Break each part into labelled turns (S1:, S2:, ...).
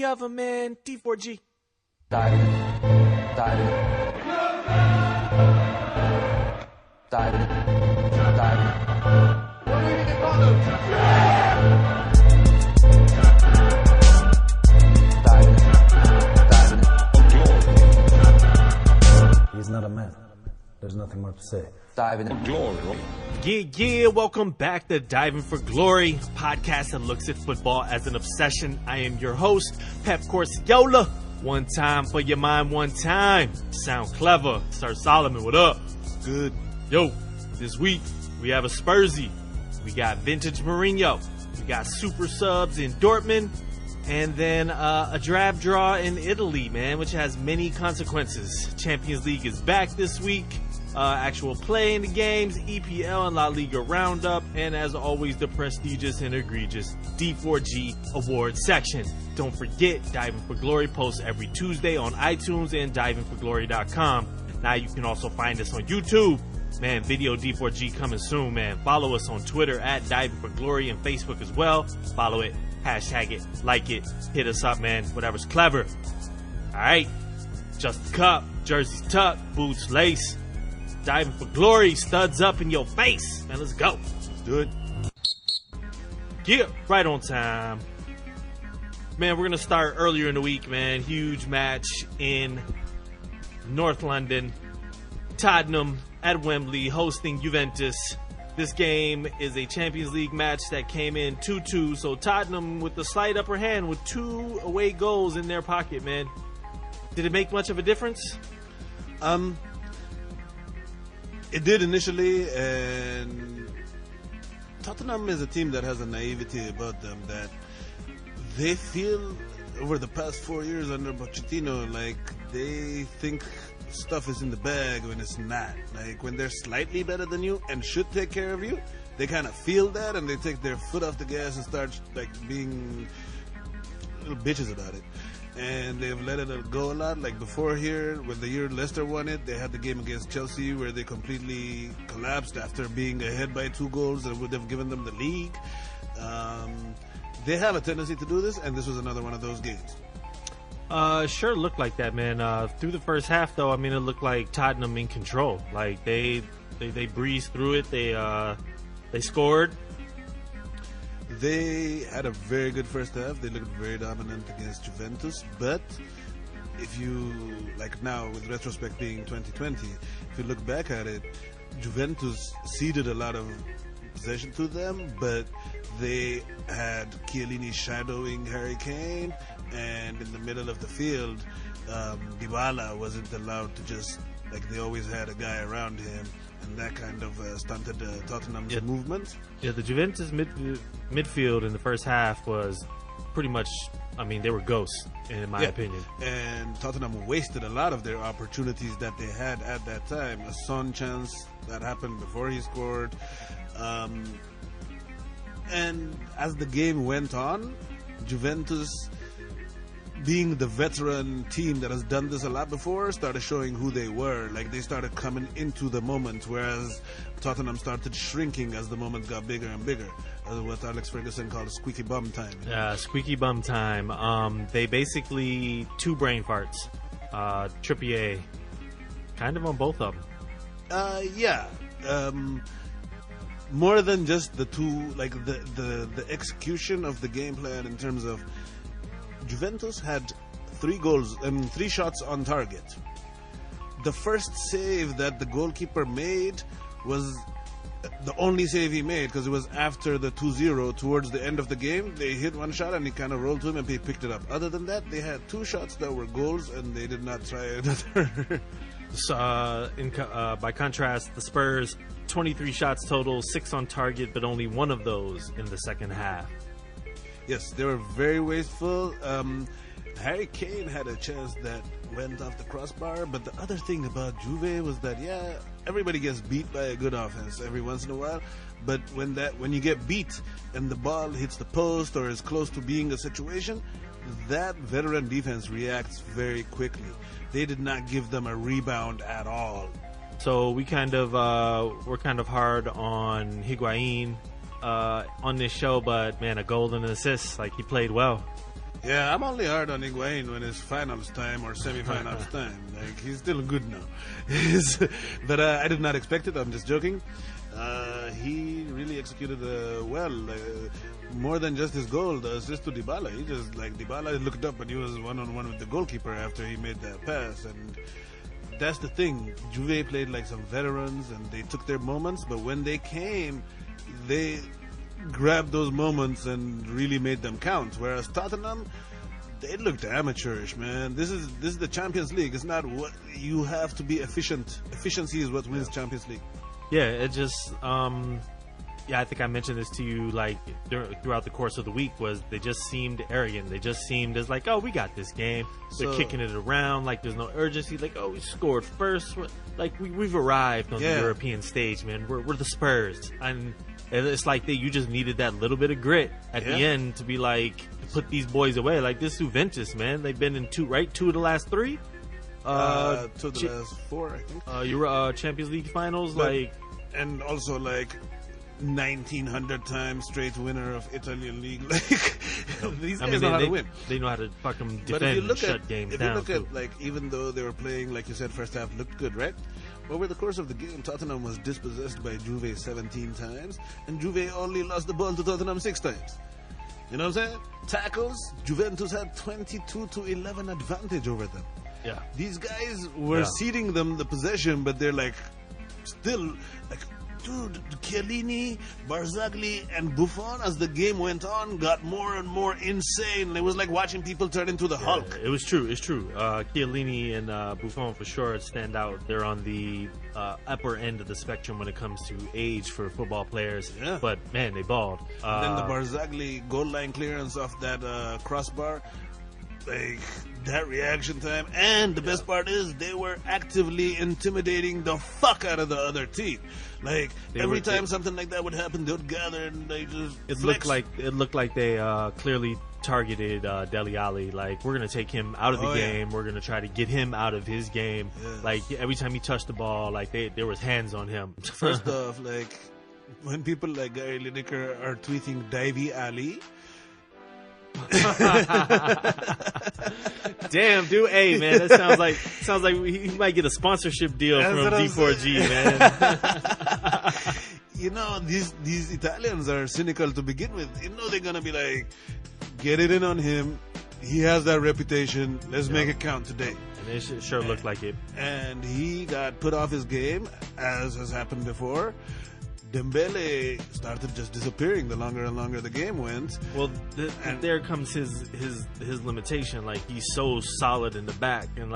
S1: three of them, man. D4G.
S2: Diving. Diving. Diving. Diving.
S3: He's not a man. There's nothing more to say.
S2: Diving in glory.
S1: Yeah, welcome back to Diving for Glory, podcast that looks at football as an obsession. I am your host, Pep Corciola. One time for your mind, one time. Sound clever. Sir Solomon, what up? Good. Yo, this week we have a Spursy. We got vintage Mourinho. We got super subs in Dortmund. And then a drab draw in Italy, man, which has many consequences. Champions League is back this week. Actual play in the games, EPL and La Liga roundup, and as always, the prestigious and egregious D4G Awards section. Don't forget, Diving for Glory posts every Tuesday on iTunes and divingforglory.com. Now you can also find us on YouTube. Man, video D4G coming soon, man. Follow us on Twitter at Diving for Glory and Facebook as well. Follow it, hashtag it, like it, hit us up, man. Whatever's clever. All right, just the cup, jerseys tucked, boots lace. Diving for Glory, studs up in your face. Man, let's go. Let's do it. Yeah, right on time. Man, we're going to start earlier in the week, man. Huge match in North London. Tottenham at Wembley hosting Juventus. This game is a Champions League match that came in 2-2. So Tottenham with the slight upper hand with 2 away goals in their pocket, man. Did it make much of a difference?
S4: It did initially, and Tottenham is a team that has a naivety about them that they feel over the past 4 years under Pochettino, like they think stuff is in the bag when it's not. Like when they're slightly better than you and should take care of you, they kind of feel that and they take their foot off the gas and start like being little bitches about it. And they've let it go a lot. Like before here, when the year Leicester won it, they had the game against Chelsea where they completely collapsed after being ahead by 2 goals that would have given them the league. They have a tendency to do this, and this was another one of those games.
S1: Sure looked like that, man. Through the first half, though, I mean, it looked like Tottenham in control. Like they breezed through it. They scored.
S4: They had a very good first half. They looked very dominant against Juventus. But if you, like now with retrospect being 2020, if you look back at it, Juventus ceded a lot of possession to them, but they had Chiellini shadowing Harry Kane, and in the middle of the field, Dybala wasn't allowed to just, like they always had a guy around him, and that kind of stunted Tottenham's movement. Yeah,
S1: the Juventus midfield in the first half was pretty much, I mean, they were ghosts, in my opinion.
S4: And Tottenham wasted a lot of their opportunities that they had at that time. A Son chance that happened before he scored. And as the game went on, Juventus, being the veteran team that has done this a lot before, started showing who they were. Like they started coming into the moment, whereas Tottenham started shrinking as the moment got bigger and bigger. What Alex Ferguson called squeaky bum time.
S1: Yeah, squeaky bum time. They basically 2 brain farts. Trippier, kind of on both of them. More than just the 2, like the execution of the game plan in terms of Juventus had 3 goals and 3 shots on target. The first save that the goalkeeper made was the only save he made because it was after the 2-0 towards the end of the game. They hit 1 shot and he kind of rolled to him and he picked it up. Other than that, they had 2 shots that were goals and they did not try another. By contrast, the Spurs, 23 shots total, 6 on target, but only 1 of those in the second half.
S4: Yes, they were very wasteful. Harry Kane had a chance that went off the crossbar, but the other thing about Juve was that, everybody gets beat by a good offense every once in a while, but when you get beat and the ball hits the post or is close to being a situation, that veteran defense reacts very quickly. They did not give them a rebound at all.
S1: So we're kind of hard on Higuain on this show, but man, a goal and an assist, like he played well.
S4: Yeah, I'm only hard on Higuain when it's finals time or semi-finals time. Like, he's still good now. But I did not expect it. I'm just joking. He really executed well. More than just his goal, the assist to Dybala. Dybala looked up and he was one-on-one with the goalkeeper after he made that pass. And that's the thing. Juve played like some veterans and they took their moments. But when they came, they grabbed those moments and really made them count. Whereas Tottenham, they looked amateurish, man. This is the Champions League. It's not what you have to be efficient. Efficiency is what wins Champions League.
S1: Yeah, it just I think I mentioned this to you throughout the course of the week. Was they just seemed arrogant? They just seemed as like, oh, we got this game. They're kicking it around like there's no urgency. Like, oh, we scored first. Like we've arrived on the European stage, man. We're the Spurs, and it's like you just needed that little bit of grit at the end to be like, put these boys away. Like this Juventus, man. They've been in two of the last three.
S4: To the last four, I think.
S1: Champions League finals,
S4: and also 1900 times straight winner of Italian league. These guys know how to win.
S1: They know how to fucking defend and shut games down.
S4: If you look at even though they were playing, like you said, first half looked good, right? Over the course of the game, Tottenham was dispossessed by Juve 17 times, and Juve only lost the ball to Tottenham 6 times. You know what I'm saying? Tackles, Juventus had 22-11 advantage over them.
S1: Yeah,
S4: these guys were ceding them the possession, but they're still dude, Chiellini, Barzagli, and Buffon, as the game went on, got more and more insane. It was like watching people turn into the Hulk.
S1: It was true. It's true. Chiellini and Buffon for sure stand out. They're on the upper end of the spectrum when it comes to age for football players. Yeah. But man, they balled.
S4: Then the Barzagli goal line clearance off that crossbar. That reaction time, and the best part is they were actively intimidating the fuck out of the other team. Every time something like that would happen, they would gather and they just
S1: It looked like they clearly targeted Dele Alli. We're gonna take him out of the game. We're gonna try to get him out of his game. Yes. Every time he touched the ball, there was hands on him.
S4: First off, when people like Gary Lineker are tweeting Davy Ali.
S1: Damn, dude. Hey, man, that sounds like he might get a sponsorship deal from D4G, man.
S4: These Italians are cynical to begin with. They're gonna be get it in on him. He has that reputation. Let's make it count today.
S1: And it sure looked like it.
S4: And he got put off his game, as has happened before. Dembele started just disappearing the longer and longer the game went.
S1: Well, there comes his limitation. He's so solid in the back, and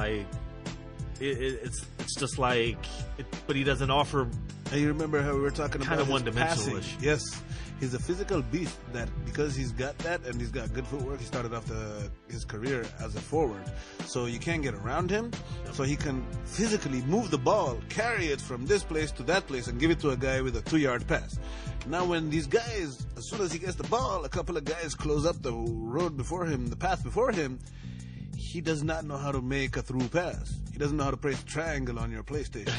S1: it's just but he doesn't offer.
S4: And you remember how we were talking about his
S1: one-dimensional-ish.
S4: passing? Yes, he's a physical beast. That because he's got that and he's got good footwork. He started off his career as a forward, so you can't get around him. So he can physically move the ball, carry it from this place to that place, and give it to a guy with a 2-yard pass. Now, when these guys, as soon as he gets the ball, a couple of guys close up the road before him, the path before him. He does not know how to make a through pass. He doesn't know how to press triangle on your PlayStation.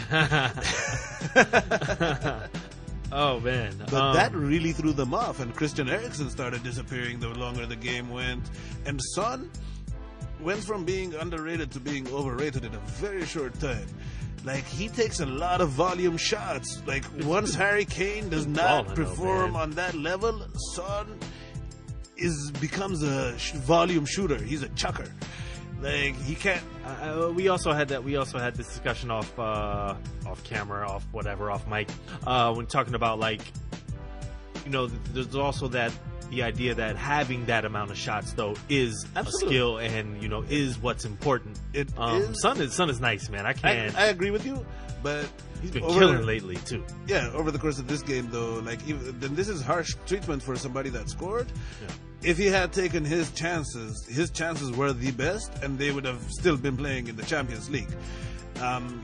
S1: Oh, man.
S4: But that really threw them off, and Christian Eriksen started disappearing the longer the game went. And Son went from being underrated to being overrated in a very short time. He takes a lot of volume shots. Once Harry Kane does not perform on that level, Son becomes a volume shooter. He's a chucker. He can't.
S1: We also had this discussion off camera, off mic, when talking about there's also the idea that having that amount of shots though is
S4: Absolutely.
S1: a skill and is what's important.
S4: It is.
S1: Son is nice, man.
S4: I agree with you, but
S1: he's been killing lately too.
S4: Yeah, over the course of this game though, then this is harsh treatment for somebody that scored. Yeah. If he had taken his chances were the best, and they would have still been playing in the Champions League.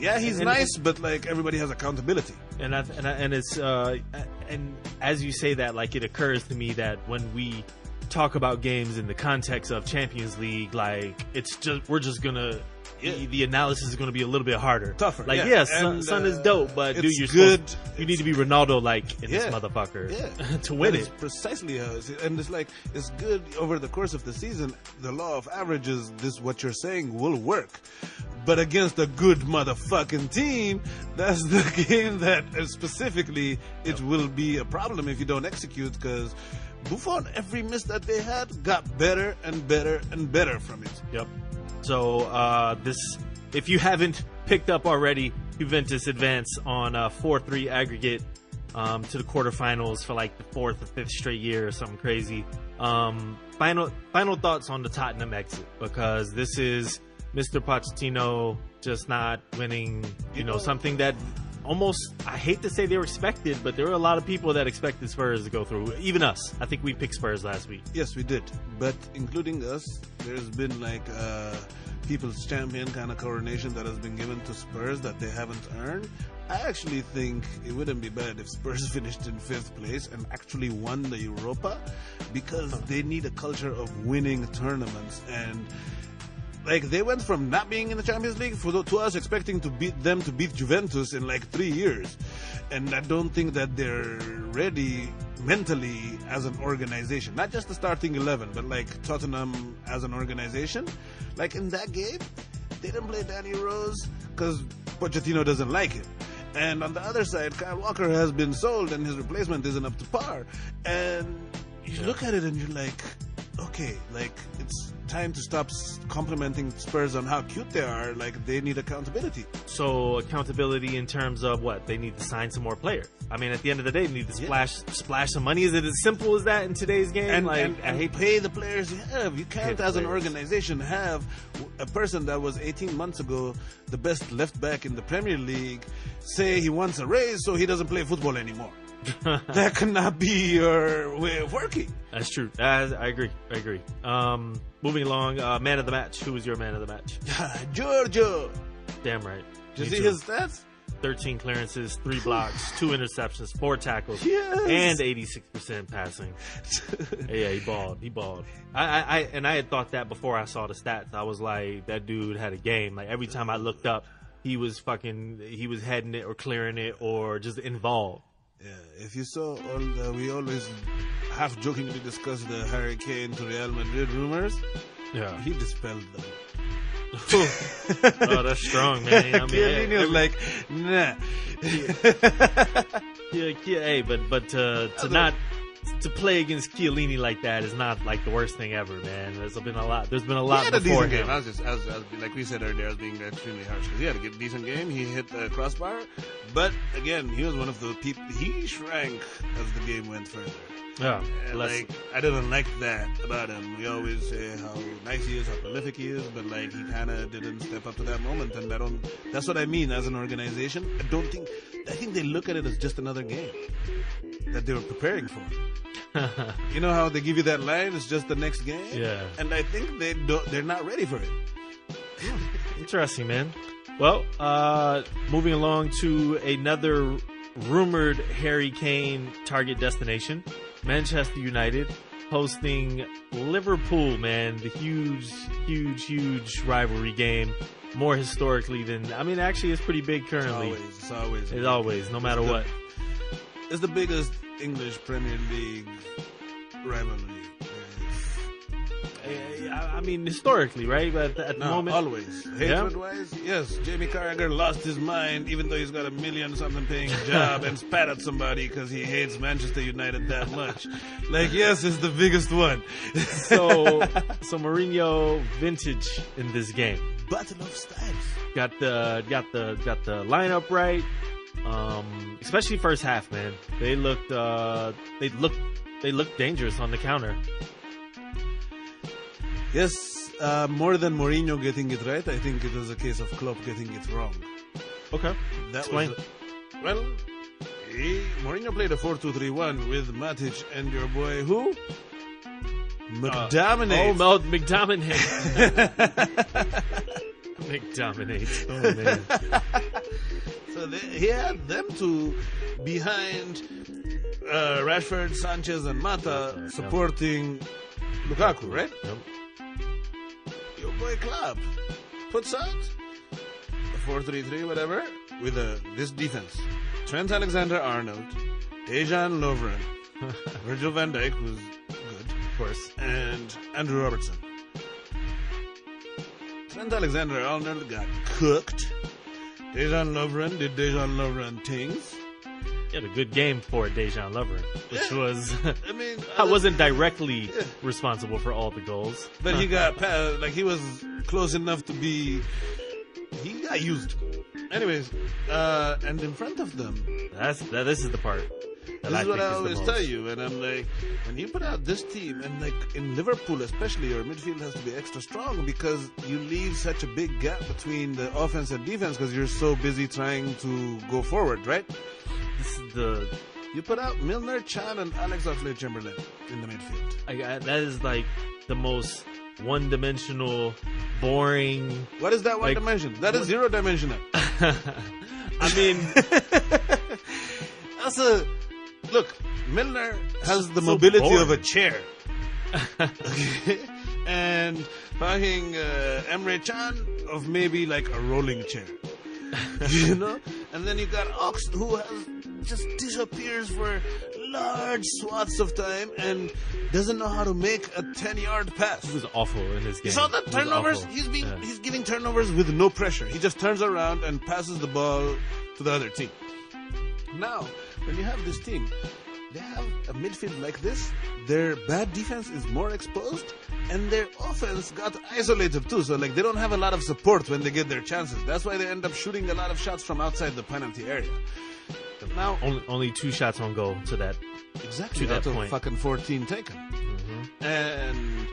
S4: He's nice, but everybody has accountability.
S1: And it's and as you say that, it occurs to me that when we talk about games in the context of Champions League, we're just gonna the analysis is going to be a little bit harder.
S4: Tougher.
S1: Like,
S4: And,
S1: Son is dope, but dude, you're
S4: good.
S1: You need to be Ronaldo-like in this motherfucker to win
S4: It's
S1: it.
S4: precisely how it's, and it's like, it's good over the course of the season. The law of averages, this what you're saying will work. But against a good motherfucking team, that's the game that specifically it will be a problem if you don't execute, because Buffon, every miss that they had, got better and better and better from it.
S1: Yep. So if you haven't picked up already, Juventus advance on 4-3 aggregate to the quarterfinals for like the 4th or 5th straight year or something crazy. Final thoughts on the Tottenham exit, because this is Mr. Pochettino just not winning, something that almost, I hate to say they were expected, but there were a lot of people that expected Spurs to go through, even us. I think we picked Spurs last week.
S4: Yes, we did. But including us, there's been like people's champion kind of coronation that has been given to Spurs that they haven't earned. I actually think it wouldn't be bad if Spurs finished in 5th place and actually won the Europa, because they need a culture of winning tournaments. And like, they went from not being in the Champions League to us expecting to beat Juventus in like 3 years. And I don't think that they're ready mentally as an organization. Not just the starting 11, but like Tottenham as an organization. Like in that game, they didn't play Danny Rose because Pochettino doesn't like it. And on the other side, Kyle Walker has been sold and his replacement isn't up to par. And you look at it and you're like, okay, like, it's time to stop complimenting Spurs on how cute they are. Like, they need accountability.
S1: So accountability in terms of what? They need to sign some more players. I mean, at the end of the day, they need to splash some money. Is it as simple as that in today's game?
S4: And,
S1: like,
S4: I hate pay the players you have. You can't, as an organization, have a person that was 18 months ago the best left back in the Premier League say he wants a raise so he doesn't play football anymore. That cannot be your way of working.
S1: That's true. I agree. Moving along, man of the match. Who was your man of the match?
S4: Giorgio.
S1: Damn right.
S4: Did you see his stats?
S1: 13 clearances, 3 blocks, 2 interceptions, 4 tackles,
S4: Yes.
S1: and 86% passing. Yeah, he balled. I had thought that before I saw the stats. I was like, that dude had a game. Like, every time I looked up, he was heading it or clearing it or just involved.
S4: Yeah, if you saw we always half jokingly discuss the Harry Kane to Real Madrid rumors.
S1: Yeah,
S4: he dispelled them.
S1: Oh, that's strong, man. I mean,
S4: Chiellini was like, nah.
S1: Hey, but to play against Chiellini like that is not like the worst thing ever, man. There's been a lot. There's been a lot
S4: He had a
S1: before
S4: decent
S1: him.
S4: game. I was just, like we said earlier, I was being extremely harsh because he had a decent game. He hit the crossbar, but again, he was one of the people. He shrank as the game went further.
S1: Yeah,
S4: like, I didn't like that about him. We always say how nice he is, how prolific he is, but like, he kind of didn't step up to that moment, and that's what I mean as an organization. I think they look at it as just another game that they were preparing for. You know how they give you that line? It's just the next game.
S1: Yeah,
S4: and I think they're not ready for it.
S1: Interesting, man. Well, moving along to another rumored Harry Kane target destination. Manchester United hosting Liverpool, man. The huge rivalry game. More historically than, actually it's pretty big currently. It's always, no matter what.
S4: It's the biggest English Premier League rivalry.
S1: Historically, right? But at the moment,
S4: always. Hatred-wise, yes. Jamie Carragher lost his mind, even though he's got $1 million something paying job, and spat at somebody because he hates Manchester United that much. Like, yes, it's the biggest one.
S1: So Mourinho vintage in this game.
S4: Battle of styles.
S1: Got the lineup right. Especially first half, man. They looked dangerous on the counter.
S4: Yes, more than Mourinho getting it right, I think it was a case of Klopp getting it wrong.
S1: Okay.
S4: Explain. Mourinho played a 4-2-3-1 with Matic and your boy who? McDominate.
S1: McDominate. McDominate. Oh, man.
S4: So he had them two behind Rashford, Sanchez, and Mata supporting Lukaku, right?
S1: Yep.
S4: Your boy Clopp puts out a 4-3-3, whatever, with this defense. Trent Alexander-Arnold, Dejan Lovren, Virgil van Dijk, who's good,
S1: Of course.
S4: and Andrew Robertson. Trent Alexander-Arnold got cooked. Dejan Lovren did Dejan Lovren things.
S1: He had a good game for Dejan Lovren, which was...
S4: I mean,
S1: I wasn't directly responsible for all the goals.
S4: but he got he was close enough to be. He got used. Anyways, and in front of them,
S1: This is the part. That
S4: this is what
S1: think
S4: I
S1: the
S4: always
S1: most.
S4: tell you, and I'm like, when you put out this team, and like in Liverpool especially, your midfield has to be extra strong because you leave such a big gap between the offense and defense because you're so busy trying to go forward, right?
S1: This is the...
S4: You put out Milner, Chan, and Alex Oxlade-Chamberlain in the midfield.
S1: that is like the most one-dimensional, boring...
S4: What is that one
S1: Like,
S4: dimension? That is zero-dimensional.
S1: I mean...
S4: That's a look. Milner has the
S1: So
S4: mobility
S1: boring.
S4: of a chair, okay? And fucking Emre Can of maybe like a rolling chair, you know. And then you got Ox, who has just disappears for large swaths of time and doesn't know how to make a 10-yard pass.
S1: He was awful in his game.
S4: You saw the
S1: He was
S4: turnovers?
S1: awful. Yeah.
S4: He's giving turnovers with no pressure. He just turns around and passes the ball to the other team. Now, when you have this team, they have a midfield like this. Their bad defense is more exposed, and their offense got isolated too. So, like, they don't have a lot of support when they get their chances. That's why they end up shooting a lot of shots from outside the penalty area. But now,
S1: Only 2 shots on goal to that.
S4: exactly
S1: to that
S4: out of
S1: point.
S4: fucking 14 taken. And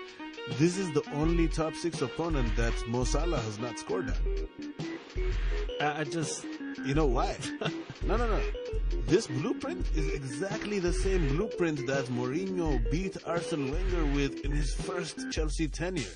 S4: this is the only top 6 opponent that Mo Salah has not scored at.
S1: I just...
S4: You know why? No. This blueprint is exactly the same blueprint that Mourinho beat Arsene Wenger with in his first Chelsea tenure.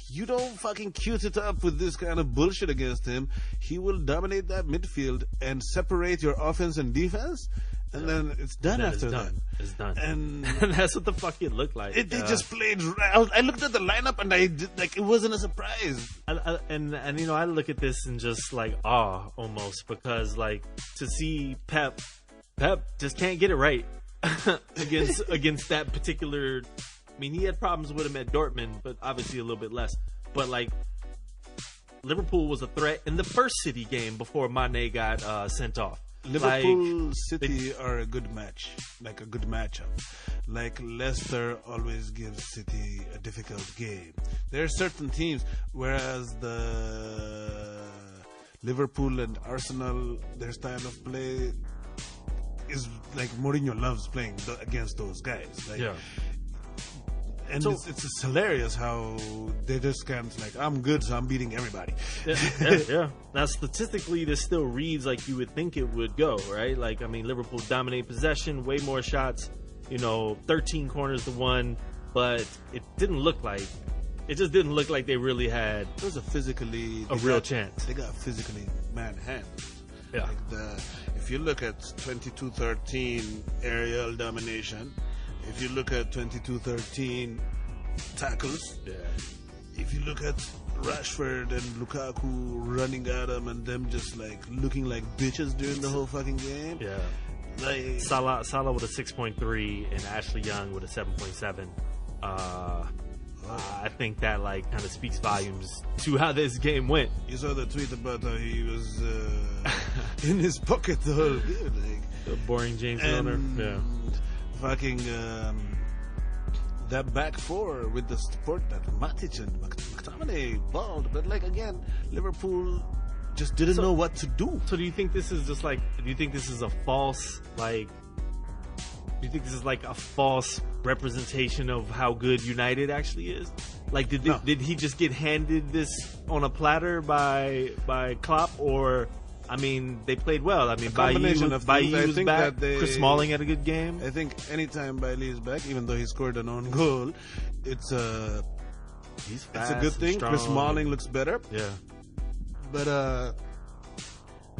S4: You don't fucking cute it up with this kind of bullshit against him. He will dominate that midfield and separate your offense and defense, and then it's done
S1: That
S4: after
S1: is
S4: that.
S1: done. It's done.
S4: And
S1: that's what the fuck it looked like.
S4: they just played. I looked at the lineup and I did, like, it wasn't a surprise.
S1: And you know, I look at this and just like awe almost, because like to see Pep just can't get it right against that particular. I mean, he had problems with him at Dortmund, but obviously a little bit less. But like, Liverpool was a threat in the first City game before Mane got sent off.
S4: Liverpool City are a good match, like a good matchup. Like Leicester always gives City a difficult game. There are certain teams, whereas the Liverpool and Arsenal, their style of play is like Mourinho loves playing against those guys. Like,
S1: Yeah.
S4: and
S1: So-
S4: it's hilarious how they just can't, like, I'm good, so I'm beating everybody.
S1: Yeah. Now, statistically, this still reads like you would think it would go, right? Like, I mean, Liverpool dominate possession, way more shots, 13 corners to 1, but it just didn't look like they really had
S4: It was
S1: a real chance.
S4: They got physically manhandled.
S1: Yeah.
S4: Like if you look at 22-13 aerial domination, if you look at 22-13 tackles,
S1: Yeah.
S4: if you look at Rashford and Lukaku running at them and them just like looking like bitches during the whole fucking game,
S1: Yeah.
S4: like
S1: Salah with a 6.3 and Ashley Young with a 7.7. I think that like kind of speaks volumes to how this game went.
S4: you saw the tweet about how he was in his pocket the whole game, like.
S1: The boring James Milner.
S4: And
S1: Yeah.
S4: fucking that back four with the support that Matic and McTominay balled, but like again, Liverpool just didn't know what to do.
S1: So do you think this is just like? Do you think this is a false like? Do you think this is like a false representation of how good United actually is? Like, did he just get handed this on a platter by Klopp, or? I mean, they played well. I mean,
S4: combination of things. I
S1: was
S4: think
S1: back.
S4: that
S1: Chris Smalling had a good game.
S4: I think anytime Bailey is back, even though he scored an own goal, it's a
S1: He's fast
S4: good
S1: and
S4: thing. Chris
S1: strong.
S4: Smalling looks better,
S1: Yeah.
S4: but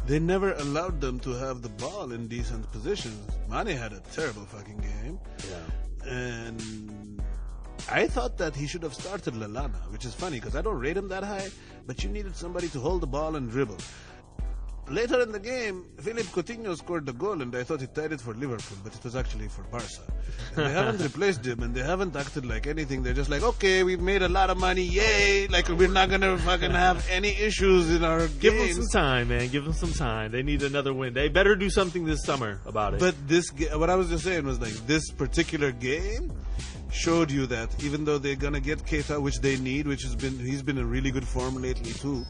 S4: they never allowed them to have the ball in decent positions. Mane had a terrible fucking game.
S1: Yeah.
S4: And I thought that he should have started Lallana, which is funny because I don't rate him that high, but you needed somebody to hold the ball and dribble. Later in the game, Philippe Coutinho scored the goal, and I thought he tied it for Liverpool, but it was actually for Barca. And they haven't replaced him, and they haven't acted like anything. They're just like, okay, we've made a lot of money, yay! Like, we're not gonna fucking have any issues in our games.
S1: Give them some time, man. Give them some time. They need another win. They better do something this summer about it.
S4: But what I was just saying was like, this particular game showed you that even though they're gonna get Keita, which they need, he's been in really good form lately too,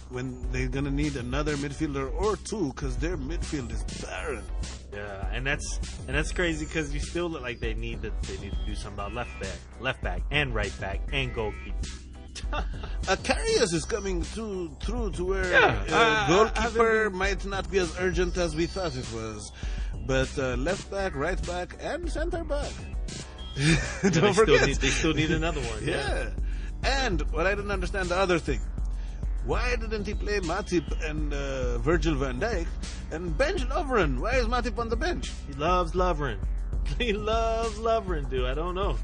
S4: when they're gonna need another midfielder or two, because their midfield is barren.
S1: Yeah, and that's crazy because you still look like they need to do something about left back, and right back, and goalkeeper.
S4: Karius is coming through to where goalkeeper might not be as urgent as we thought it was, but left back, right back, and center back. Don't forget,
S1: they still need another one.
S4: Yeah. And what I didn't understand, the other thing. Why didn't he play Matip and Virgil van Dijk and bench Lovren? Why is Matip on the bench?
S1: He loves Lovren. He loves Lovren, dude. I don't know.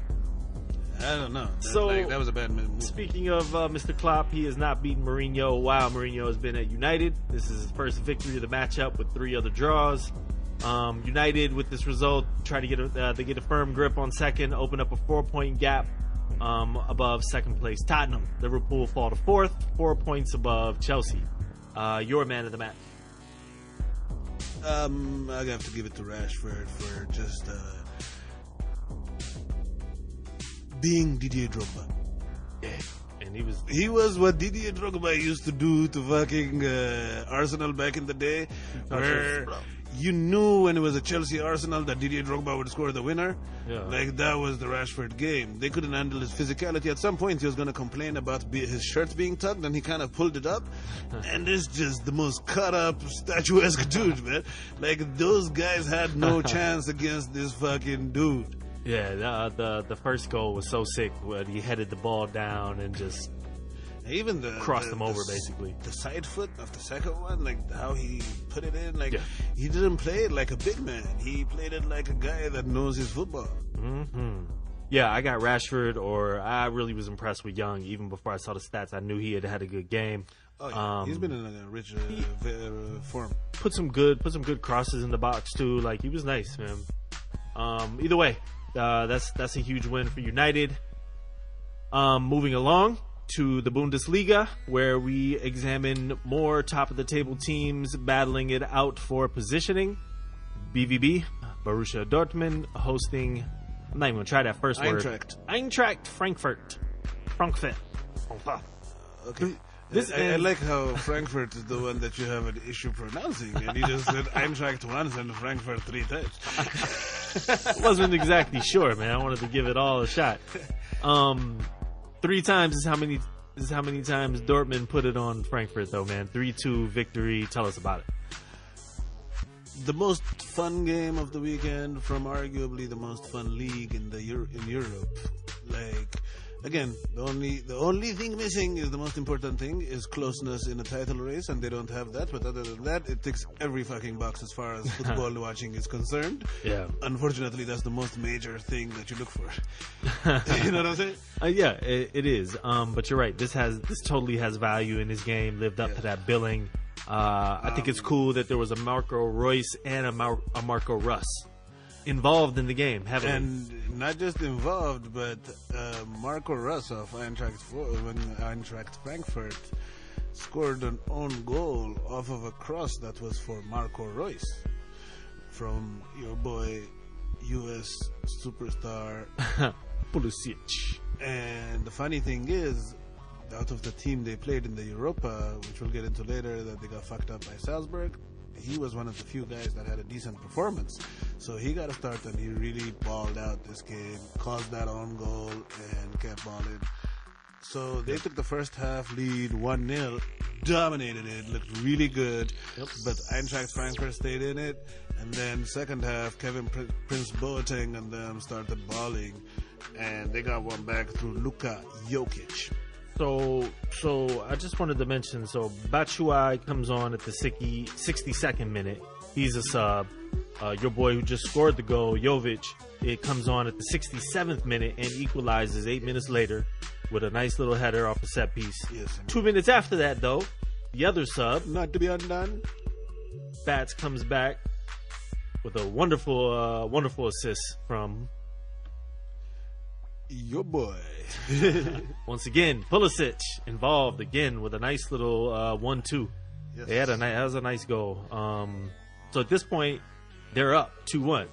S4: That was a bad move.
S1: Speaking of Mr. Klopp, he has not beaten Mourinho while Mourinho has been at United. This is his first victory of the matchup with 3 other draws. United, with this result, try to get a firm grip on second, open up a 4-point gap above second place Tottenham. Liverpool fall to 4th, 4 points above Chelsea. Your man of the match.
S4: I have to give it to Rashford for just being Didier Drogba.
S1: Yeah, and
S4: he was what Didier Drogba used to do to fucking Arsenal back in the day, where you knew when it was a Chelsea Arsenal that Didier Drogba would score the winner.
S1: Yeah.
S4: Like, that was the Rashford game. They couldn't handle his physicality. At some point, he was going to complain about his shirt being tugged, and he kind of pulled it up. And it's just the most cut-up, statuesque dude, man. Like, those guys had no chance against this fucking dude.
S1: Yeah, the first goal was so sick when he headed the ball down and just
S4: even
S1: crossed them over, basically.
S4: The side foot of the second one, like how he put it in, like he didn't play it like a big man. He played it like a guy that knows his football.
S1: Mm-hmm. Yeah, I got Rashford, or I really was impressed with Young. Even before I saw the stats, I knew he had a good game.
S4: Oh yeah, he's been in a rich form.
S1: Put some good crosses in the box too. Like, he was nice, man. Either way, that's a huge win for United. Moving along to the Bundesliga, where we examine more top-of-the-table teams battling it out for positioning. BVB, Borussia Dortmund, hosting... I'm not even going to try that first word. Eintracht Frankfurt.
S4: Okay. I like how Frankfurt is the one that you have an issue pronouncing, and you just said Eintracht once and Frankfurt 3 times.
S1: Wasn't exactly sure, man. I wanted to give it all a shot. 3 times is how many times Dortmund put it on Frankfurt, though, man. 3-2 victory. Tell us about it.
S4: The most fun game of the weekend from arguably the most fun league in Europe. Like, again, the only thing missing is the most important thing is closeness in a title race, and they don't have that. But other than that, it ticks every fucking box as far as football watching is concerned.
S1: Yeah.
S4: Unfortunately, that's the most major thing that you look for. You know what I'm saying?
S1: Yeah, it is. But you're right. This totally has value in this game. Lived up to that billing. I think it's cool that there was a Marco Reus and a Marco Russ involved in the game heavily.
S4: And not just involved, but Marco Russ of Eintracht Frankfurt scored an own goal off of a cross that was for Marco Reus from your boy, U.S. superstar
S1: Pulisic.
S4: And the funny thing is, out of the team they played in the Europa, which we'll get into later, that they got fucked up by Salzburg, he was one of the few guys that had a decent performance. So he got a start, and he really balled out this game, caused that own goal, and kept balling. So they took the first half lead 1-0, dominated it, looked really good. Yep. But Eintracht Frankfurt stayed in it. And then second half, Kevin Prince Boateng and them started balling, and they got one back through Luka Jokic.
S1: So I just wanted to mention, Batshuayi comes on at the 62nd minute. He's a sub. Your boy who just scored the goal, Jovic, it comes on at the 67th minute and equalizes 8 minutes later with a nice little header off a set piece.
S4: Yes.
S1: 2 minutes after that, though, the other sub,
S4: Not to be undone.
S1: Bats, comes back with a wonderful assist from,
S4: Your boy.
S1: once again, Pulisic involved again with a nice little 1-2.
S4: Yes.
S1: That was a nice goal. So at this point, they're up 2-1.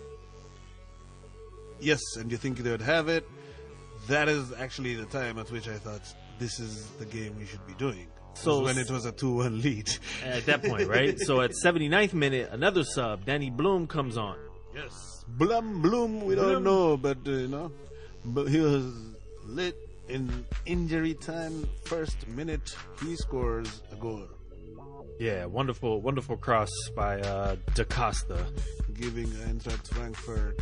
S4: Yes, and you think they would have it. That is actually the time at which I thought this is the game we should be doing.
S1: So
S4: when it was a 2-1 lead.
S1: At that point, right? So at 79th minute, another sub, Danny Bloom, comes on.
S4: Yes. Bloom, we don't know, but but he was lit in injury time. First minute, he scores a goal,
S1: Yeah, wonderful cross by Da Costa.
S4: giving Eintracht Frankfurt,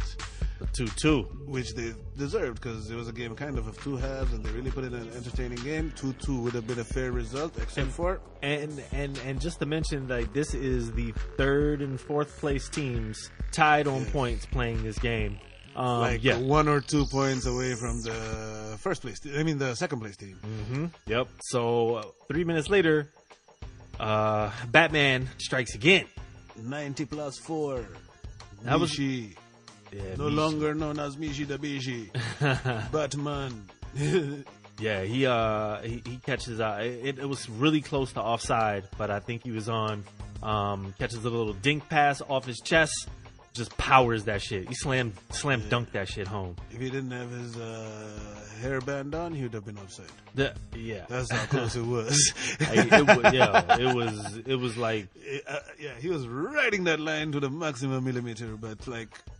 S1: The 2-2.
S4: which they deserved because it was a game kind of two halves, and they really put in an entertaining game. 2-2 would have been a fair result, except for
S1: And just to mention, like, this is the third and fourth place teams tied on points playing this game.
S4: 1 or 2 points away from the first place. The second place team.
S1: Mm-hmm. Yep. So 3 minutes later, Batman strikes again.
S4: 90 plus 4.
S1: That was-
S4: Mishi.
S1: Yeah,
S4: No longer known as Mishi the Bishi. Batman.
S1: Yeah, he catches out. It was really close to offside, but I think he was on. Catches a little dink pass off his chest, just powers that shit. He slam dunked that shit home.
S4: If he didn't have his hairband on, he would have been offside.
S1: Yeah,
S4: That's how close it was.
S1: It was like
S4: He was riding that line to the maximum millimeter, but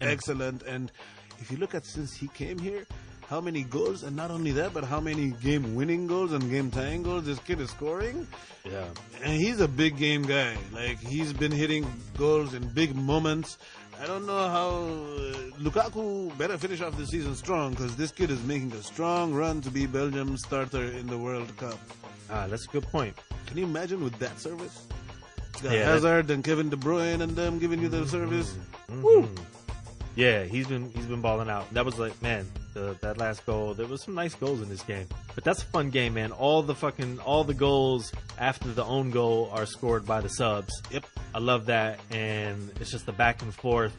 S4: excellent. And if you look at since he came here, how many goals, and not only that, but how many game-winning goals and game-tying goals this kid is scoring.
S1: yeah.
S4: And he's a big game guy. Like, he's been hitting goals in big moments. I don't know how Lukaku better finish off the season strong, because this kid is making a strong run to be Belgium's starter in the World Cup.
S1: That's a good point.
S4: Can you imagine with that service? Got
S1: Yeah,
S4: Hazard and Kevin De Bruyne and them giving you the service.
S1: Yeah, he's been balling out. That was like, man, that last goal. There was some nice goals in this game, but that's a fun game, man. All the goals after the own goal are scored by the subs.
S4: Yep.
S1: I love that, and it's just the back and forth.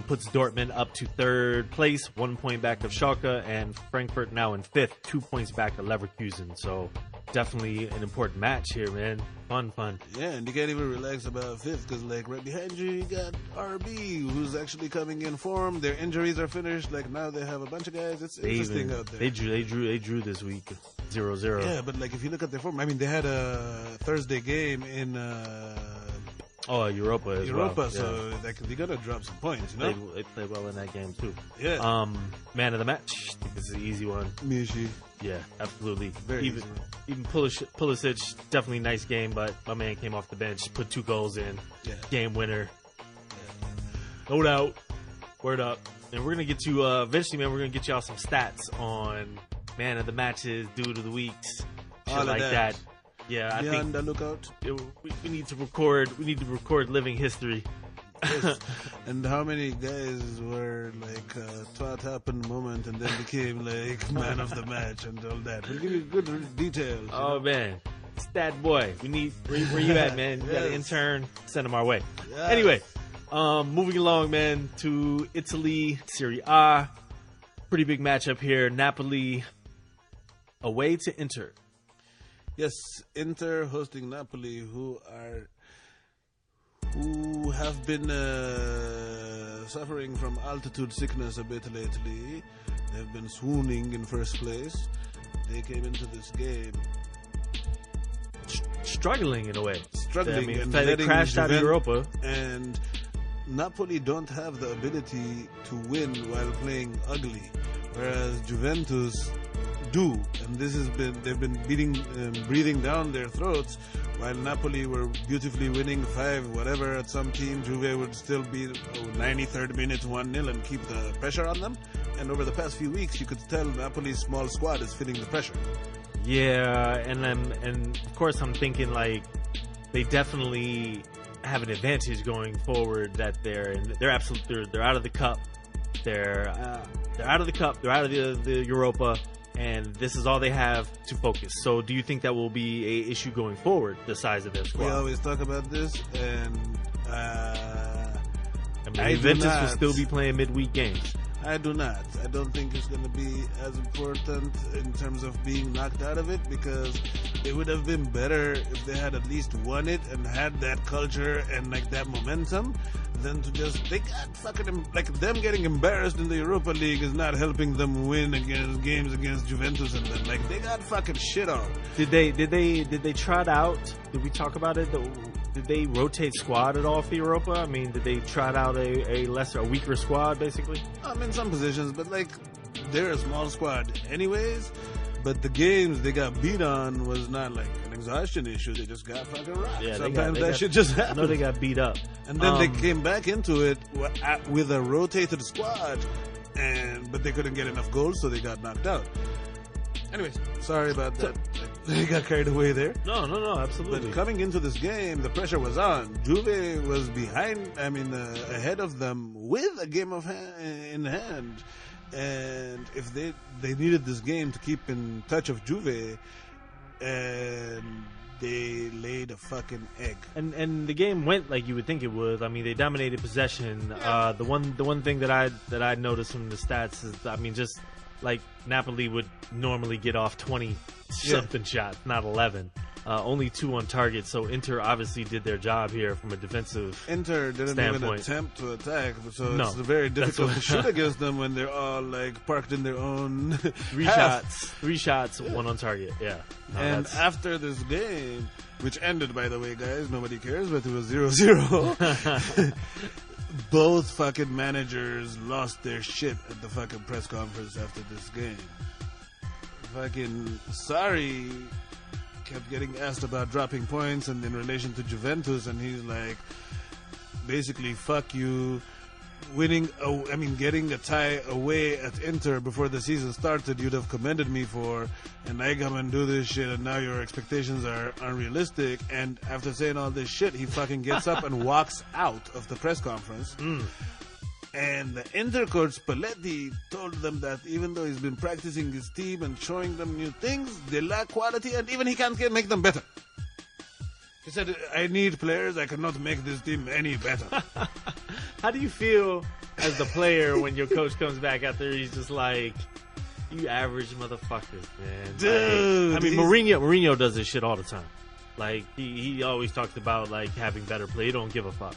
S1: Puts Dortmund up to third place, 1 point back of Schalke, and Frankfurt now in fifth, 2 points back of Leverkusen. So definitely an important match here, man. Fun.
S4: Yeah, and you can't even relax about fifth, because right behind you got RB, who's actually coming in form. Their injuries are finished. Now they have a bunch of guys. It's interesting out there.
S1: They drew this week 0-0.
S4: Yeah, but if you look at their form, they had a Thursday game in
S1: Europa as well.
S4: Europa, so they're gonna drop some points,
S1: They played well in that game too.
S4: Yeah.
S1: Man of the match. I think this is an easy one.
S4: Mishi.
S1: Yeah, absolutely.
S4: Very
S1: even
S4: easy one.
S1: even Pulisic, definitely nice game, but my man came off the bench, put 2 goals in,
S4: Yeah.
S1: game winner. No doubt. Word up. And we're gonna get to eventually, man. We're gonna get y'all some stats on man of the matches, dude of the weeks, shit
S4: All of
S1: like
S4: that.
S1: that. Yeah, I
S4: Be
S1: think
S4: on the lookout.
S1: we need to record. We need to record living history.
S4: Yes. And how many guys were twat happened moment and then became man of the match and all that. We'll give you good details.
S1: Oh man, stat boy. We need where you at, man? You got an
S4: Yes.
S1: intern? Send him our way.
S4: Yes.
S1: Anyway, moving along, man, to Italy, Serie A. Pretty big matchup here. Napoli away to Inter.
S4: Yes, Inter hosting Napoli, who have been suffering from altitude sickness a bit lately. They've been swooning in first place. They came into this game
S1: Struggling in a way.
S4: struggling and
S1: they
S4: letting
S1: crashed out of
S4: Juve-
S1: Europa.
S4: And Napoli don't have the ability to win while playing ugly, whereas Juventus do, and they've been breathing down their throats, while Napoli were beautifully winning 5-whatever at some team. Juve would still be 93rd minute 1-0 and keep the pressure on them. And over the past few weeks, you could tell Napoli's small squad is feeling the pressure.
S1: Yeah, and of course I'm thinking they definitely have an advantage going forward. That they're out of the cup. They're out of the cup. They're out of the Europa, and this is all they have to focus. So, do you think that will be a issue going forward? The size of their squad.
S4: We always talk about this, and
S1: Juventus will still be playing midweek games.
S4: I do not. I don't think it's going to be as important in terms of being knocked out of it, because it would have been better if they had at least won it and had that culture and like that momentum than to just, they got fucking, like them getting embarrassed in the Europa League is not helping them win against games against Juventus and them. Like they got fucking shit on.
S1: Did they trot out? Did we talk about it? Did they rotate squad at all for Europa? I mean, did they trot out a weaker squad, basically?
S4: In some positions, but like they're a small squad anyways. But the games they got beat on was not like an exhaustion issue. They just got fucking rocked. Yeah, sometimes that shit just happens.
S1: I know they got beat up.
S4: And then they came back into it with a rotated squad, but they couldn't get enough goals, so they got knocked out. Anyways, sorry about that. They got carried away there.
S1: No, absolutely.
S4: But coming into this game, the pressure was on. Juve was ahead of them with a game in hand. And if they needed this game to keep in touch of Juve, and they laid a fucking egg.
S1: And the game went like you would think it would. I mean, they dominated possession. Yeah. The one thing that I noticed from the stats is, just like Napoli would normally get off 20 something shots, not 11. Only 2 on target, so Inter obviously did their job here from a defensive
S4: Inter didn't
S1: standpoint.
S4: Even attempt to attack, so it's very difficult to shoot against them when they're all like parked in their own
S1: three shots, 1 on target. Yeah.
S4: And after this game, which ended, by the way, guys, nobody cares, but it was 0-0. Both fucking managers lost their shit at the fucking press conference after this game. Fucking Sarri kept getting asked about dropping points and in relation to Juventus, and he's like, basically, fuck you. Getting a tie away at Inter before the season started, you'd have commended me for, and I come and do this shit, and now your expectations are unrealistic. And after saying all this shit, he fucking gets up and walks out of the press conference. And the Inter coach Spalletti told them that even though he's been practicing his team and showing them new things, they lack quality, and even he can't make them better. He said, I need players, I cannot make this team any better.
S1: How do you feel as the player when your coach comes back out there, he's just like, you average motherfuckers, man.
S4: Dude.
S1: Like, Mourinho does this shit all the time. Like, he always talks about, like, having better play. He don't give a fuck.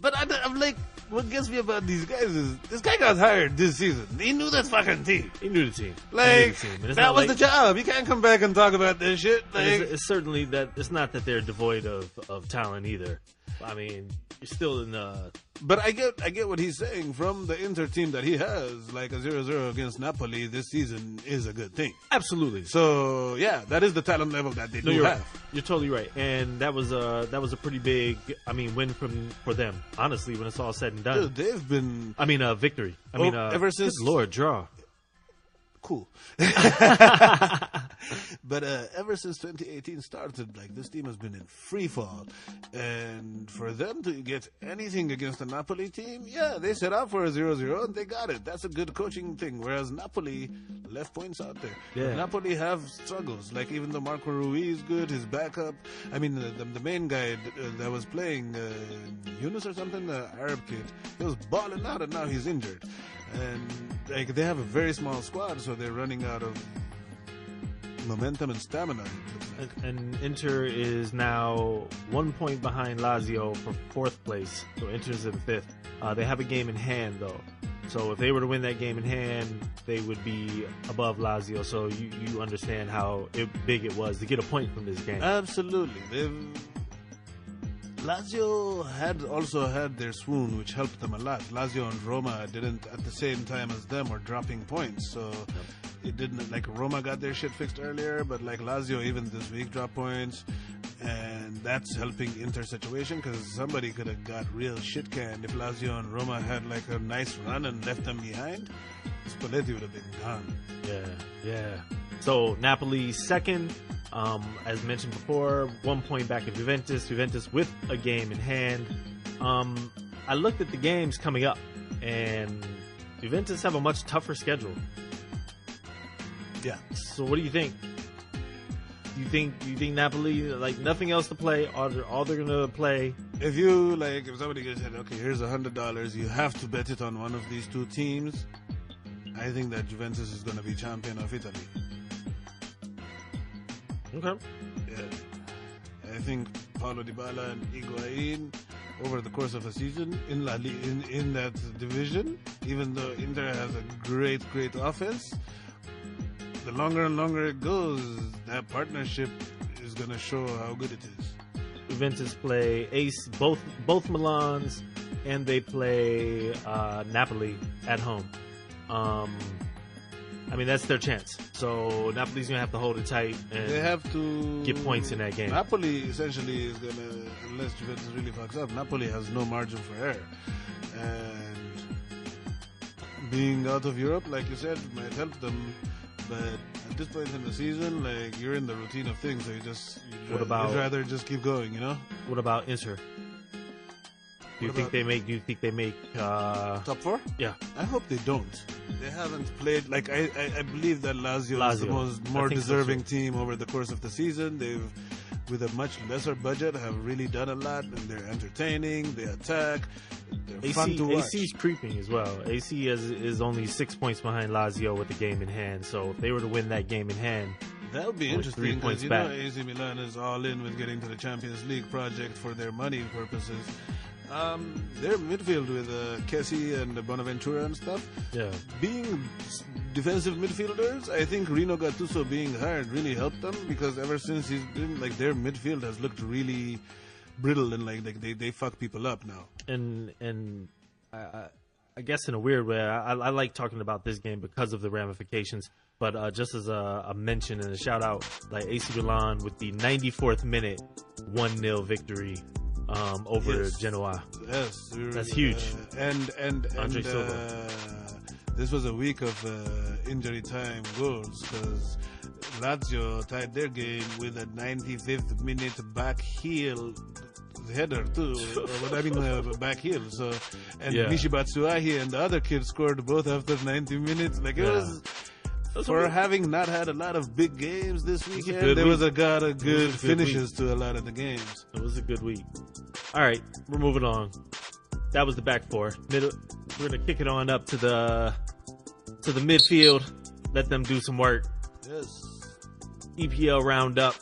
S4: But I'm like, what gets me about these guys is this guy got hired this season. He knew that fucking team.
S1: He knew the team.
S4: Like, that was the job. He can't come back and talk about this shit. Like,
S1: it's certainly that it's not that they're devoid of talent either. I mean, you're still in the...
S4: But I get what he's saying. From the Inter team that he has, like a 0-0 against Napoli this season is a good thing.
S1: Absolutely.
S4: So yeah, that is the talent level that they do
S1: have.
S4: Right.
S1: You're totally right, and that was a pretty big win for them. Honestly, when it's all said and done,
S4: dude, they've been.
S1: Victory.
S4: Ever since
S1: Lord draw.
S4: Cool. But ever since 2018 started, like, this team has been in free fall, and for them to get anything against the Napoli team, yeah, they set out for a 0-0 and they got it. That's a good coaching thing. Whereas Napoli left points out there.
S1: Yeah.
S4: Napoli have struggles. Like, even though Marco Rui is good, his backup, the main guy that was playing, Yunus or something, the Arab kid, he was balling out and now he's injured. And like, they have a very small squad, so they're running out of momentum and stamina.
S1: And Inter is now 1 point behind Lazio for 4th place. So Inter's in 5th. They have a game in hand, though. So if they were to win that game in hand, they would be above Lazio. So you understand how big it was to get a point from this game.
S4: Absolutely. Lazio also had their swoon, which helped them a lot. Lazio and Roma didn't, at the same time as them, were dropping points. So it didn't, like, Roma got their shit fixed earlier, but like Lazio even this week dropped points. And that's helping Inter's situation, because somebody could have got real shit canned if Lazio and Roma had like a nice run and left them behind. Spalletti would have been gone.
S1: Yeah. So Napoli 2nd, As mentioned before, 1 point back of Juventus. Juventus with a game in hand. I looked at the games coming up, and Juventus have a much tougher schedule.
S4: Yeah.
S1: So what do you think? You think Napoli, like, nothing else to play? All they're gonna play?
S4: If somebody gets said, okay, here's $100, you have to bet it on one of these two teams. I think that Juventus is gonna be champion of Italy.
S1: Okay.
S4: Yeah. I think Paulo Dybala and Higuain, over the course of a season in in that division, even though Inter has a great offense, the longer and longer it goes, that partnership is going to show how good it is.
S1: Juventus play both Milans, and they play Napoli at home. I mean, that's their chance. So Napoli's going to have to hold it tight and
S4: they have to
S1: get points in that game.
S4: Napoli essentially is going to, unless Juventus really fucks up, Napoli has no margin for error. And being out of Europe, like you said, might help them. But at this point in the season, like, you're in the routine of things, so you'd rather just keep going, you know?
S1: What about Inter? Do you think they make
S4: top four?
S1: Yeah.
S4: I hope they don't. They haven't played, like, I believe that Lazio is the more deserving team over the course of the season. They've, with a much lesser budget, have really done a lot, and they're entertaining, they attack, they're fun to watch.
S1: AC's creeping as well. AC is only 6 points behind Lazio with the game in hand, so if they were to win that game in hand,
S4: that would be interesting,
S1: 3 points
S4: because
S1: back.
S4: Know AC Milan is all in with getting to the Champions League project for their money purposes. Their midfield with Kessie and Bonaventura and stuff, being defensive midfielders, I think Rino Gattuso being hired really helped them, because ever since he's been, like, their midfield has looked really brittle and like they fuck people up now.
S1: And I guess in a weird way, I like talking about this game because of the ramifications. But just as a mention and a shout out, like AC Milan with the 94th minute 1-0 victory over Genoa.
S4: Yes,
S1: that's huge.
S4: And
S1: Andre Silva.
S4: This was a week of injury time goals, because Lazio tied their game with a 95th minute back heel header too. Back heel. So, and Michi Batshuayi and the other kid scored both after 90 minutes. Like, it was. For having not had a lot of big games this weekend, there was a lot of good finishes to a lot of the games.
S1: It was a good week. All right, we're moving on. That was the back four. We're gonna kick it on up to the midfield. Let them do some work.
S4: Yes.
S1: EPL roundup.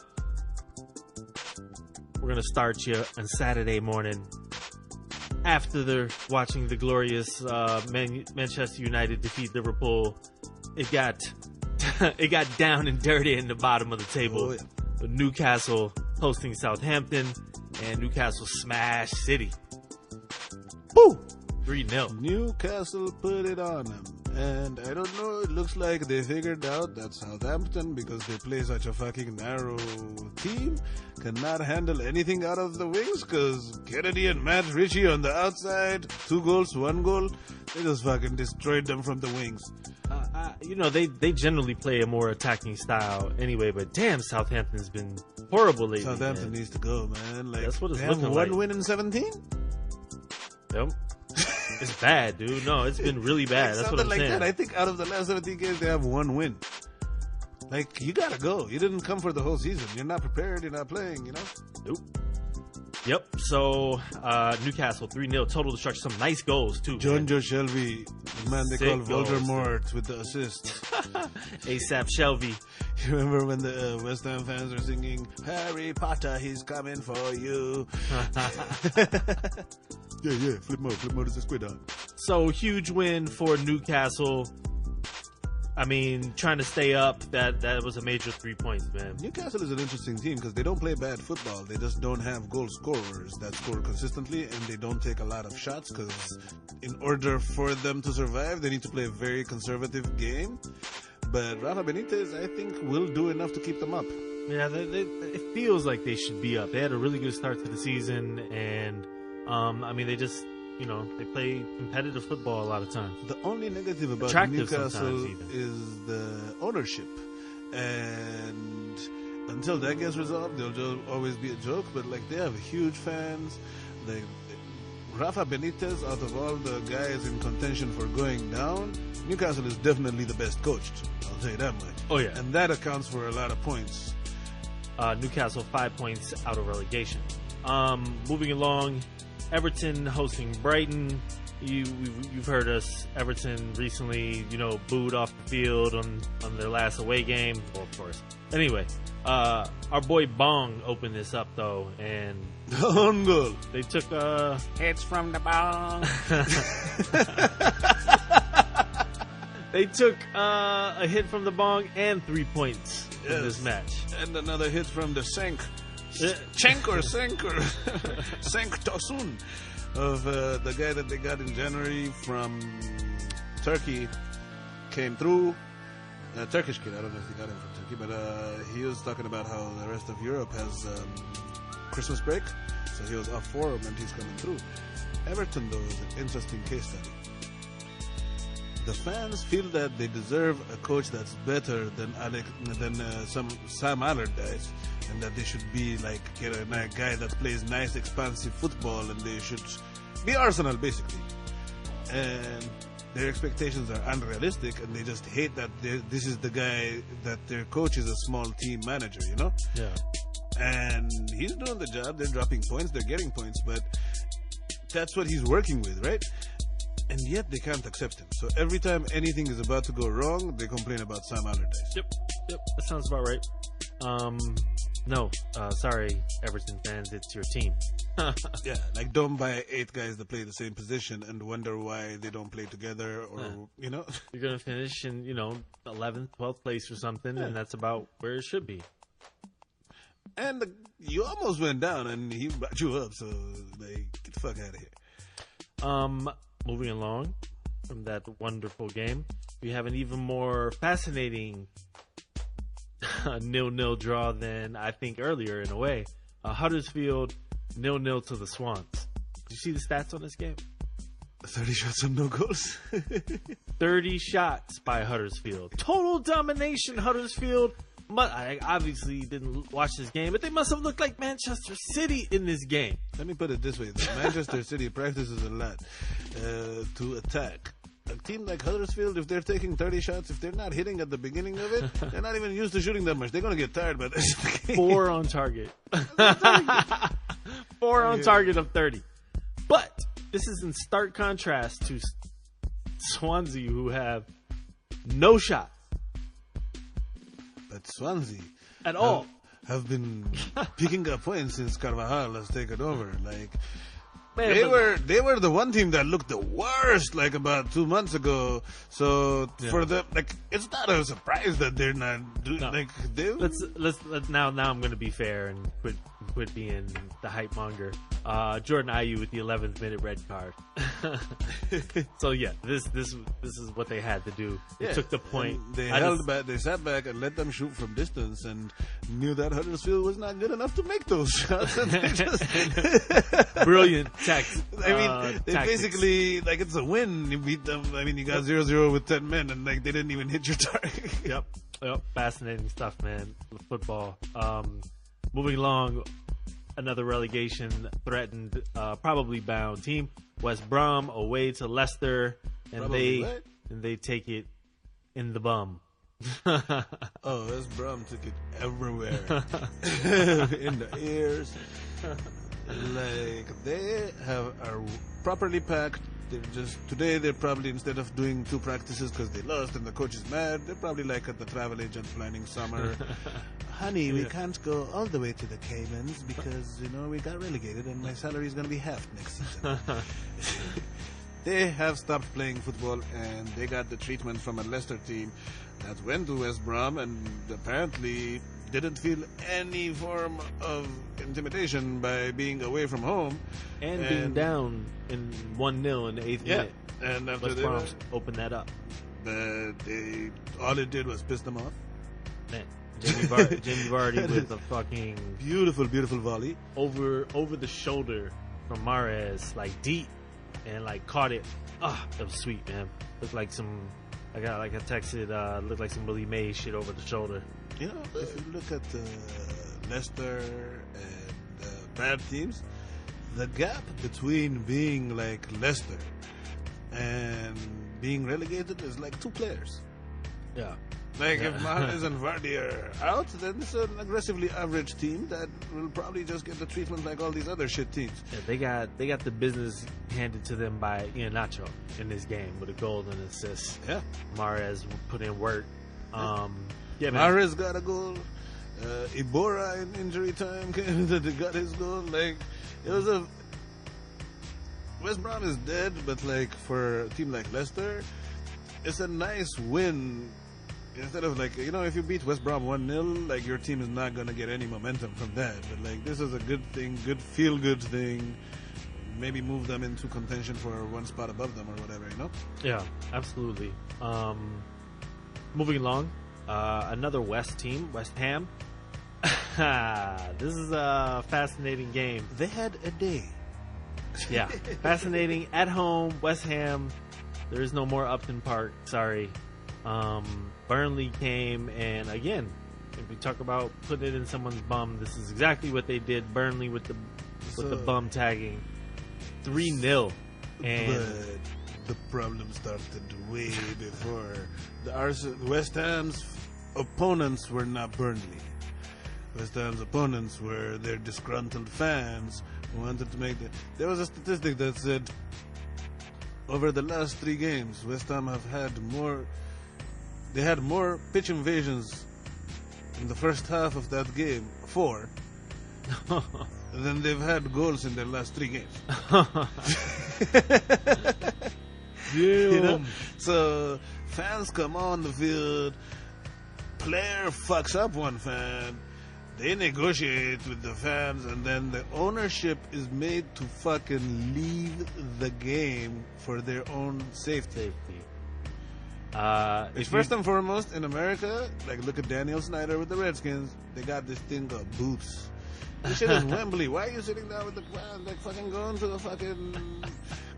S1: We're gonna start you on Saturday morning after watching the glorious Manchester United defeat Liverpool. It got down and dirty in the bottom of the table. With Newcastle hosting Southampton, and Newcastle smashed City. Woo! 3-0.
S4: Newcastle put it on them. And I don't know, it looks like they figured out that Southampton, because they play such a fucking narrow team, cannot handle anything out of the wings, because Kennedy and Matt Ritchie on the outside, 2 goals, 1 goal, they just fucking destroyed them from the wings.
S1: They generally play a more attacking style anyway, but damn, Southampton's been horrible lately.
S4: Southampton needs to go, man. Like,
S1: that's what it's
S4: they
S1: looking
S4: have
S1: like.
S4: one win in 17?
S1: Yep. It's bad, dude. No, it's been really bad. That's what I'm saying.
S4: That. I think out of the last 17 games, they have 1 win. Like, you gotta go. You didn't come for the whole season. You're not prepared. You're not playing, you know?
S1: Nope. Yep. So, Newcastle 3-0 total destruction. Some nice goals too.
S4: John Joe Shelby, the man they call Voldemort, with the assist.
S1: ASAP Shelby.
S4: You remember when the West Ham fans are singing "Harry Potter, he's coming for you"? Yeah. Flip mode is a squid on.
S1: So, huge win for Newcastle. I mean, trying to stay up, that was a major 3 points, man.
S4: Newcastle is an interesting team because they don't play bad football. They just don't have goal scorers that score consistently, and they don't take a lot of shots, because in order for them to survive, they need to play a very conservative game. But Rafa Benitez, I think, will do enough to keep them up.
S1: Yeah, it feels like they should be up. They had a really good start to the season, and they just... they play competitive football a lot of times.
S4: The only negative about Newcastle is the ownership. And until that gets resolved, they'll just always be a joke. But like, they have huge fans. Like Rafa Benitez, out of all the guys in contention for going down, Newcastle is definitely the best coached. I'll tell you that much.
S1: Oh, yeah.
S4: And that accounts for a lot of points.
S1: Newcastle 5 points out of relegation. Moving along, Everton hosting Brighton. You've heard us. Everton recently, booed off the field on their last away game. Well, of course. Anyway, our boy Bong opened this up though, and
S4: On goal.
S1: they took hits from the Bong. They took a hit from the Bong and 3 points in this match.
S4: And another hit from the Senk. Cenk or Senk Tosun of the guy that they got in January from Turkey came through. Turkish kid, I don't know if they got him from Turkey, but he was talking about how the rest of Europe has Christmas break, so he was off for him and he's coming through. Everton, though, is an interesting case study. The fans feel that they deserve a coach that's better than some Sam Allardyce, and that they should be like get a guy that plays nice, expansive football, and they should be Arsenal basically. And their expectations are unrealistic, and they just hate that this is the guy that their coach is a small team manager,
S1: Yeah.
S4: And he's doing the job. They're dropping points. They're getting points, but that's what he's working with, right? And yet they can't accept him. So every time anything is about to go wrong, they complain about Sam Allardyce.
S1: Yep, that sounds about right. No, sorry, Everton fans, it's your team.
S4: Yeah, like don't buy 8 guys that play the same position and wonder why they don't play together, or
S1: You're gonna finish in 11th, 12th place or something, and that's about where it should be.
S4: And you almost went down, and he brought you up. So like, get the fuck out of here.
S1: Moving along from that wonderful game, we have an even more fascinating 0-0 draw than I think earlier in a way. Huddersfield 0-0 to the Swans. Did you see the stats on this game?
S4: 30 shots and no goals.
S1: 30 shots by Huddersfield. Total domination, Huddersfield. I obviously didn't watch this game, but they must have looked like Manchester City in this game.
S4: Let me put it this way. Manchester City practices a lot to attack. A team like Huddersfield, if they're taking 30 shots, if they're not hitting at the beginning of it, they're not even used to shooting that much. They're going to get tired by this.
S1: 4 on target. 4 on target of 30. But this is in stark contrast to Swansea, who have no shot.
S4: But Swansea
S1: at all
S4: have been picking up points since Carvajal has taken over. Like,
S1: Man,
S4: they were the one team that looked the worst like about 2 months ago. So for them, like, it's not a surprise that they're not doing like they.
S1: Let's now I'm going to be fair and quit being the hype monger. Jordan Ayew with the 11th minute red card. So yeah, this is what they had to do. They took the point.
S4: They back. They sat back and let them shoot from distance, and knew that Huddersfield was not good enough to make those shots. And they just
S1: brilliant tactics.
S4: I mean, they basically, like, it's a win. You beat them. I mean, you got 0-0 with 10 men, and like they didn't even hit your target.
S1: Yep. Fascinating stuff, man. Football. Moving along, another relegation threatened, probably bound team. West Brom away to Leicester, and they take it in the bum.
S4: West Brom took it everywhere, in the ears. Like, they are properly packed. Today they're probably, instead of doing 2 practices because they lost and the coach is mad, they're probably like at the travel agent planning summer. Honey, we can't go all the way to the Caymans because, we got relegated and my salary is going to be half next season. They have stopped playing football, and they got the treatment from a Leicester team that went to West Brom and apparently didn't feel any form of intimidation by being away from home.
S1: And being down in 1-0 in the 8th minute.
S4: And after
S1: West Brom opened that up.
S4: All it did was piss them off.
S1: Man, Jamie Vardy with a fucking
S4: beautiful volley
S1: over the shoulder from Mahrez, like deep, and like caught it. That was sweet, man. Looked like some I texted, looked like some Willie Mays shit over the shoulder.
S4: You know, if you look at Leicester and bad teams, the gap between being like Leicester and being relegated is like 2 players.
S1: Yeah.
S4: Like if Mahrez and Vardy are out, then it's an aggressively average team that will probably just get the treatment like all these other shit teams.
S1: Yeah, they got the business handed to them by Iheanacho in this game with a goal and an assist.
S4: Yeah.
S1: Mahrez put in work. Man.
S4: Mahrez got a goal. Ibora in injury time got his goal. Like it was a West Brom is dead, but like for a team like Leicester, it's a nice win. Instead of like, if you beat West Brom 1-0, like your team is not going to get any momentum from that. But like this is a good thing, good feel-good thing. Maybe move them into contention for one spot above them or whatever,
S1: Yeah, absolutely. Moving along, another West team, West Ham. This is a fascinating game.
S4: They had a day.
S1: Yeah, fascinating. At home, West Ham. There is no more Upton Park. Sorry. Burnley came, and again, if we talk about putting it in someone's bum, this is exactly what they did. Burnley with the bum tagging, 3-0, and
S4: but the problem started way before. West Ham's opponents were not Burnley. West Ham's opponents were their disgruntled fans who wanted to make There was a statistic that said over the last 3 games, West Ham have had more. They had more pitch invasions in the first half of that game, 4, than they've had goals in their last 3 games.
S1: Damn.
S4: So fans come on the field, player fucks up one fan, they negotiate with the fans, and then the ownership is made to fucking leave the game for their own safety. First and foremost, in America, like look at Daniel Snyder with the Redskins. They got this thing called boots. This shit is Wembley. Why are you sitting down with the crowd, like fucking going to the fucking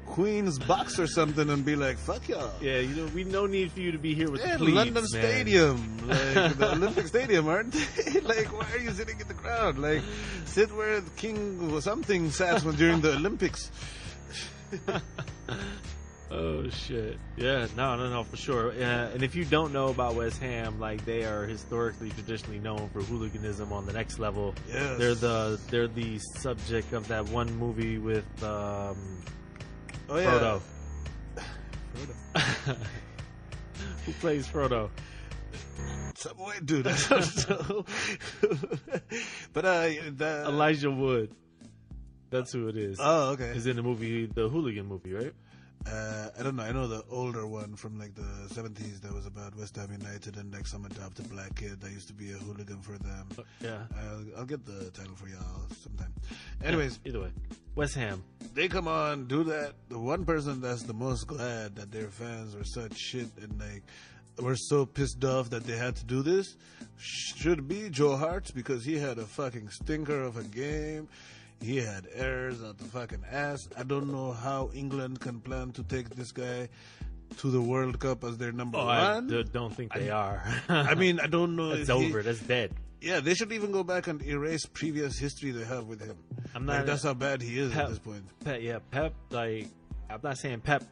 S4: Queen's box or something and be like, fuck y'all?
S1: Yeah, we no need for you to be here with the plebes,
S4: London
S1: man.
S4: Stadium, like the Olympic Stadium, aren't they? Like, why are you sitting in the crowd? Like, sit where the king or something sat during the Olympics.
S1: Oh shit! Yeah, no, for sure. And if you don't know about West Ham, like they are historically, traditionally known for hooliganism on the next level.
S4: Yes.
S1: They're the subject of that one movie with Frodo.
S4: Frodo.
S1: Who plays Frodo?
S4: Some white dude. I don't know. But
S1: Elijah Wood. That's who it is.
S4: Oh, okay.
S1: Is in the movie, the hooligan movie, right?
S4: I don't know. I know the older one from like the 70s that was about West Ham United and like some adopted black kid that used to be a hooligan for them.
S1: Yeah.
S4: I'll get the title for y'all sometime. Anyways,
S1: either way, West Ham.
S4: They come on, do that. The one person that's the most glad that their fans were such shit and like were so pissed off that they had to do this should be Joe Hart, because he had a fucking stinker of a game. He had errors out the fucking ass. I don't know how England can plan to take this guy to the World Cup as their number one.
S1: I don't think they are.
S4: I mean, I don't know.
S1: That's over. That's dead.
S4: Yeah, they should even go back and erase previous history they have with him. That's how bad he is at this point.
S1: Pep, like, I'm not saying Pep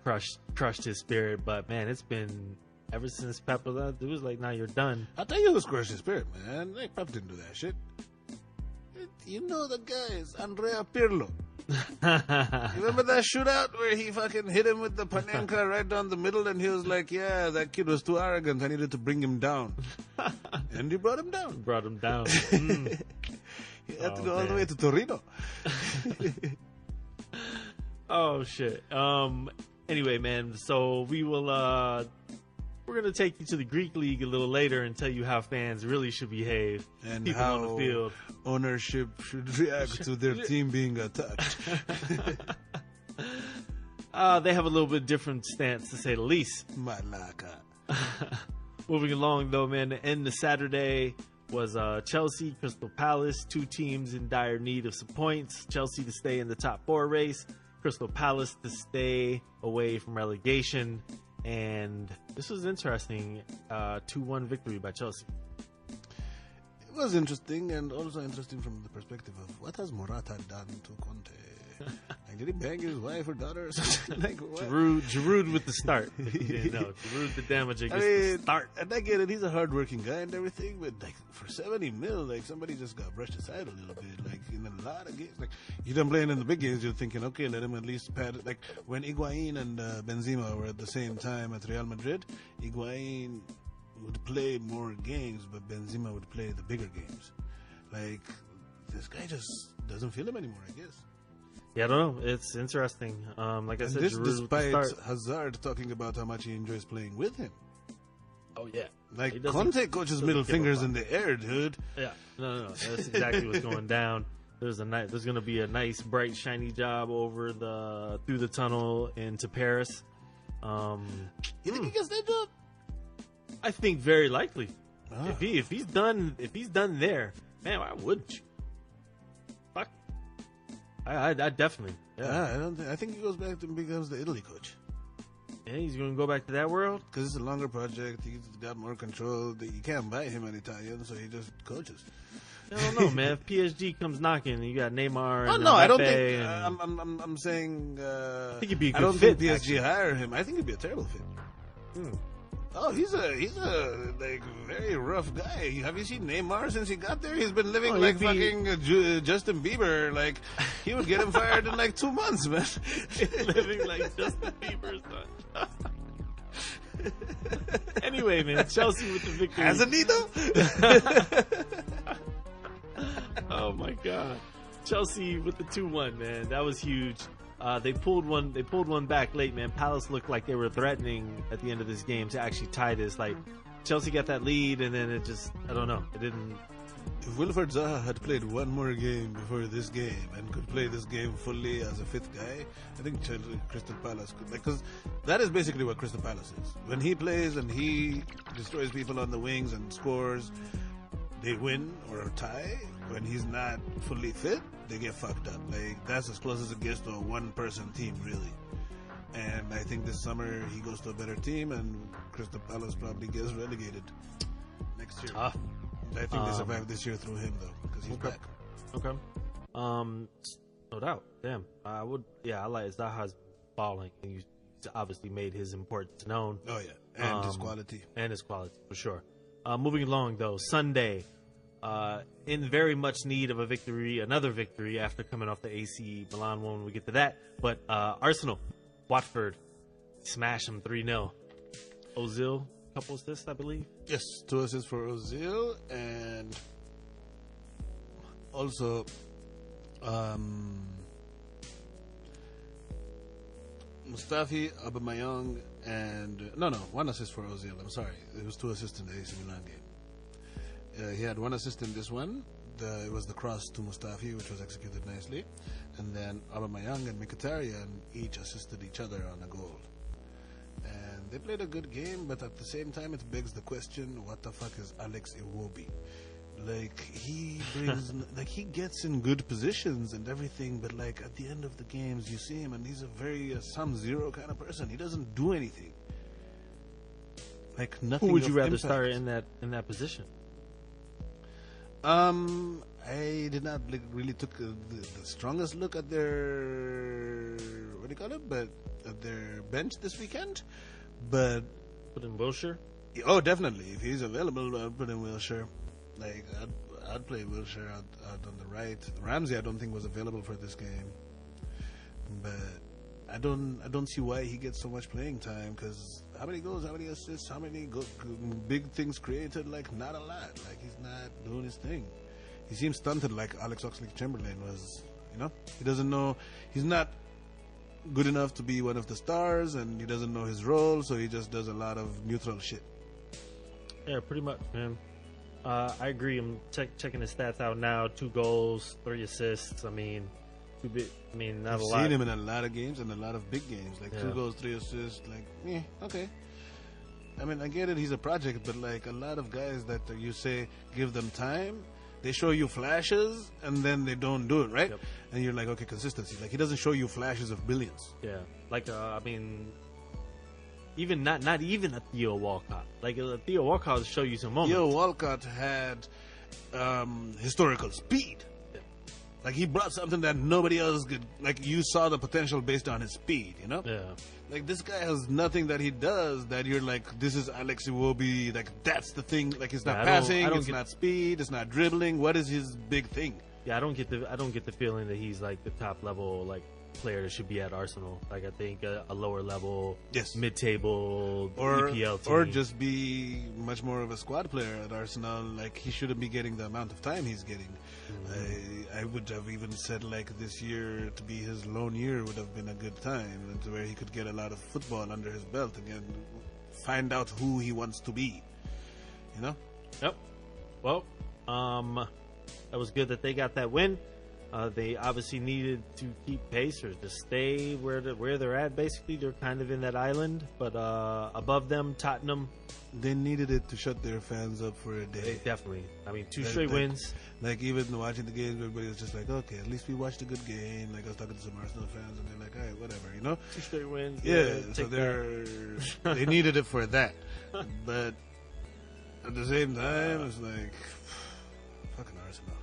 S1: crushed his spirit, but man, it's been ever since Pep was out, it was like, now you're done.
S4: I'll tell you who's crushed his spirit, man. Like, Pep didn't do that shit. You know the guys, Andrea Pirlo. Remember that shootout where he fucking hit him with the Panenka right down the middle, and he was like, yeah, that kid was too arrogant, I needed to bring him down. And he brought him down. He had to go all the way to Torino.
S1: Oh shit. Anyway, man, so we will we're going to take you to the Greek League a little later and tell you how fans really should behave.
S4: And
S1: people
S4: how
S1: on the field.
S4: Ownership should react to their team being attacked.
S1: They have a little bit different stance, to say the least.
S4: Malaka.
S1: Moving along, though, man, to end the Saturday was Chelsea, Crystal Palace, 2 teams in dire need of some points. Chelsea to stay in the top 4 race, Crystal Palace to stay away from relegation. and this was interesting. 2-1 victory by Chelsea.
S4: It was interesting, and also interesting from the perspective of what has Morata done to Conte? Like, did he bang his wife or daughter or something? Like, what?
S1: Giroud with the start. If you didn't know, Giroud the damage against the start.
S4: And I get it, he's a hard-working guy and everything, but like for 70 mil, like somebody just got brushed aside a little bit. Like in a lot of games, like you don't playing in the big games, you're thinking, okay, let him at least pad it. Like when Higuain and Benzema were at the same time at Real Madrid, Higuain would play more games, but Benzema would play the bigger games. Like this guy just doesn't feel him anymore, I guess.
S1: Yeah, I don't know. It's interesting. Like I said,
S4: this
S1: Giroud
S4: despite
S1: with the start.
S4: Hazard talking about how much he enjoys playing with him.
S1: Oh yeah,
S4: Like Conte coaches middle fingers in the air, dude.
S1: Yeah, no. That's exactly what's going down. There's going to be a nice, bright, shiny job through the tunnel into Paris.
S4: You think he gets that job?
S1: I think very likely. If he's done there, man, why wouldn't you? Fuck. I definitely. Yeah.
S4: I think he goes back to becomes the Italy coach.
S1: Yeah, he's going to go back to that world?
S4: Because it's a longer project. He's got more control. You can't buy him an Italian, so he just coaches.
S1: I don't know, man. If PSG comes knocking, you got Neymar.
S4: Oh
S1: and
S4: no, I don't think.
S1: and-
S4: I'm saying.
S1: I think he'd be a good
S4: I don't
S1: fit,
S4: think PSG
S1: actually.
S4: hire him. I think he'd be a terrible fit. Oh, he's a like very rough guy. Have you seen Neymar since he got there? He's been living like fucking Justin Bieber. Like he would get him fired in like 2 months, man.
S1: living like Justin Bieber, son. Anyway, man, Chelsea with the victory.
S4: Hasn't he though?
S1: Oh my God, Chelsea with the 2-1, man. That was huge. They pulled one back late, man. Palace looked like they were threatening at the end of this game to actually tie this. Like Chelsea got that lead, and then it just, I don't know, it didn't.
S4: If Wilfred Zaha had played one more game before this game and could play this game fully as a fifth guy, I think Crystal Palace could, because that is basically what Crystal Palace is. When he plays and he destroys people on the wings and scores, they win or tie. When he's not fully fit, they get fucked up. Like that's as close as it gets to a one-person team, really. And I think this summer he goes to a better team, and Crystal Palace probably gets relegated next year. I think they survive this year through him, though, because he's back.
S1: Okay. No doubt. Damn. I like Zaha's balling, and he's obviously made his importance known.
S4: Oh yeah, and his quality.
S1: And his quality, for sure. Moving along, though, Sunday. In very much need of another victory after coming off the AC Milan one when we get to that. But Arsenal, Watford, smash them 3-0. Ozil, couple assists, I believe.
S4: Yes, 2 assists for Ozil, and also Mustafi, Aubameyang, and 1 assist for Ozil. I'm sorry, it was 2 assists in the AC Milan game. He had 1 assist in this one. It was the cross to Mustafi, which was executed nicely. And then Aubameyang and Mkhitaryan each assisted each other on a goal. And they played a good game, but at the same time, it begs the question, what the fuck is Alex Iwobi? Like, he brings, like, he gets in good positions and everything, but, like, at the end of the games, you see him, and he's a very sum zero kind of person. He doesn't do anything. Like, nothing.
S1: Who would you rather
S4: impact.
S1: start in that position?
S4: I did not really took the strongest look at their but at their bench this weekend. But
S1: Put in Wilshere?
S4: oh, definitely, if he's available, I'd put in Wilshere. Like I'd play Wilshere out on the right. Ramsey, I don't think was available for this game, but I don't see why he gets so much playing time, because how many goals, how many assists, how many big things created? Like, not a lot. Like, he's not doing his thing. He seems stunted, like Alex Oxlade-Chamberlain was. He doesn't know. He's not good enough to be one of the stars, and he doesn't know his role, so he just does a lot of neutral shit.
S1: Yeah, pretty much, man. I agree. I'm checking his stats out now. 2 goals, 3 assists. I mean, not a lot.
S4: I've seen him in a lot of games and a lot of big games. Like 2 goals, 3 assists. Like, okay. I mean, I get it. He's a project, but like a lot of guys that you say give them time, they show you flashes and then they don't do it, right?
S1: Yep.
S4: And you're like, okay, consistency. Like, he doesn't show you flashes of billions.
S1: Yeah, like even not even a Theo Walcott. Like a Theo Walcott will show you some moments.
S4: Theo Walcott had historical speed. Like he brought something that nobody else could. Like you saw the potential based on his speed, you know.
S1: Yeah.
S4: Like this guy has nothing that he does that you're like, this is Alex Iwobi. Like that's the thing. Like it's not passing. It's not speed. It's not dribbling. What is his big thing?
S1: Yeah, I don't get the feeling that he's like the top level like player that should be at Arsenal. Like I think a lower level,
S4: mid-table
S1: or EPL team.
S4: Or just be much more of a squad player at Arsenal. Like he shouldn't be getting the amount of time he's getting. I would have even said like this year to be his lone year would have been a good time, to where he could get a lot of football under his belt again, find out who he wants to be. You know.
S1: Yep. Well, that was good that they got that win. They obviously needed to keep pace or to stay where they're at. Basically, they're kind of in that island, but above them, Tottenham.
S4: They needed it to shut their fans up for a day.
S1: They definitely. I mean, two straight wins.
S4: Like even watching the games, everybody was just like, okay, at least we watched a good game. Like I was talking to some Arsenal fans, and they're like, all right, whatever, you know.
S1: 2 straight wins.
S4: Yeah, so they needed it for that, but at the same time, it's like fucking Arsenal.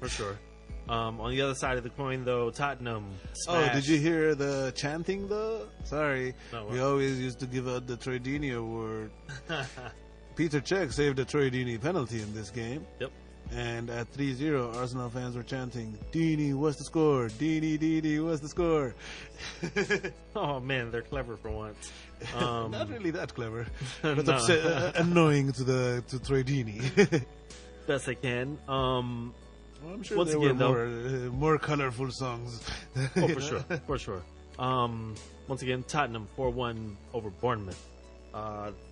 S1: For sure. On the other side of the coin, though, Tottenham smashed.
S4: Oh, did you hear the chanting, though? Sorry.
S1: No,
S4: we always used to give out the Troy Deeney award. Peter Cech saved a Troy Deeney penalty in this game.
S1: Yep.
S4: And at 3-0, Arsenal fans were chanting, Deeney, what's the score? Deeney, what's the score?
S1: Oh, man, they're clever for once.
S4: Not really that clever. But
S1: No.
S4: Annoying to Troy Deeney.
S1: Best I can.
S4: Well, I'm sure
S1: Once
S4: there
S1: again,
S4: were more colorful songs.
S1: Oh, for sure. Once again, Tottenham 4-1 over Bournemouth.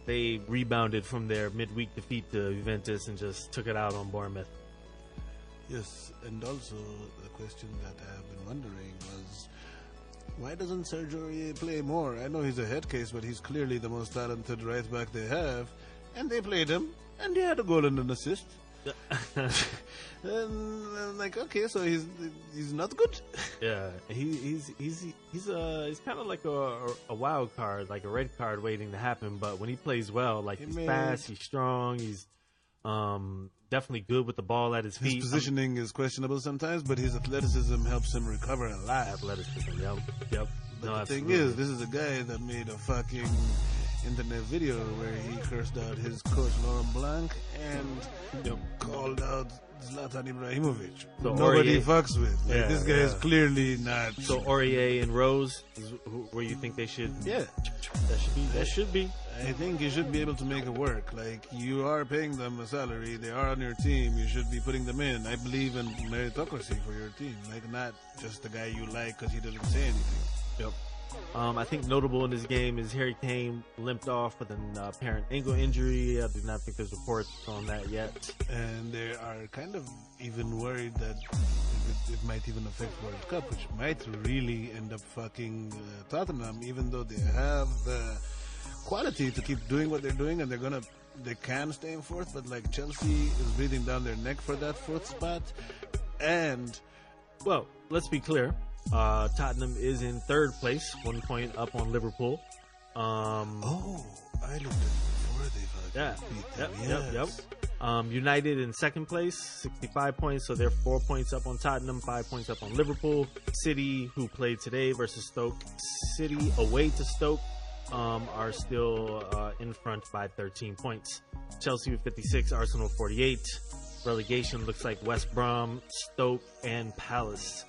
S1: They rebounded from their midweek defeat to Juventus and just took it out on Bournemouth.
S4: Yes, and also the question that I have been wondering was, why doesn't Sergio Aurier play more? I know he's a head case, but he's clearly the most talented right back they have, and they played him, and he had a goal and an assist. And I'm like, okay, so he's not good.
S1: Yeah, he's kind of like a wild card, like a red card waiting to happen. But when he plays well, like he's fast, he's strong, he's definitely good with the ball at his feet.
S4: His positioning is questionable sometimes, but his athleticism helps him recover a lot.
S1: Athleticism, yep.
S4: But the thing is, this is a guy that made a fucking internet video where he cursed out his coach Laurent Blanc and called out Zlatan Ibrahimovic. So nobody fucks with. Like, this guy is clearly not.
S1: So Aurier and Rose is where you think they should?
S4: Yeah,
S1: that should be.
S4: I think you should be able to make it work. Like, you are paying them a salary. They are on your team. You should be putting them in. I believe in meritocracy for your team. Like, not just the guy you like because he doesn't say anything.
S1: Yep. I think notable in this game is Harry Kane limped off with an apparent ankle injury. I do not think there's reports on that yet.
S4: And they are kind of even worried that it might even affect World Cup, which might really end up fucking Tottenham, even though they have the quality to keep doing what they're doing, and they can stay in fourth, but like Chelsea is breathing down their neck for that fourth spot. And
S1: well, let's be clear. Tottenham is in third place, 1 point up on Liverpool.
S4: I looked at it before they beat them.
S1: Yep. United in second place, 65 points, so they're 4 points up on Tottenham, 5 points up on Liverpool. City, who played today versus Stoke City away to Stoke, are still in front by 13 points. Chelsea with 56, Arsenal 48. Relegation looks like West Brom, Stoke, and Palace.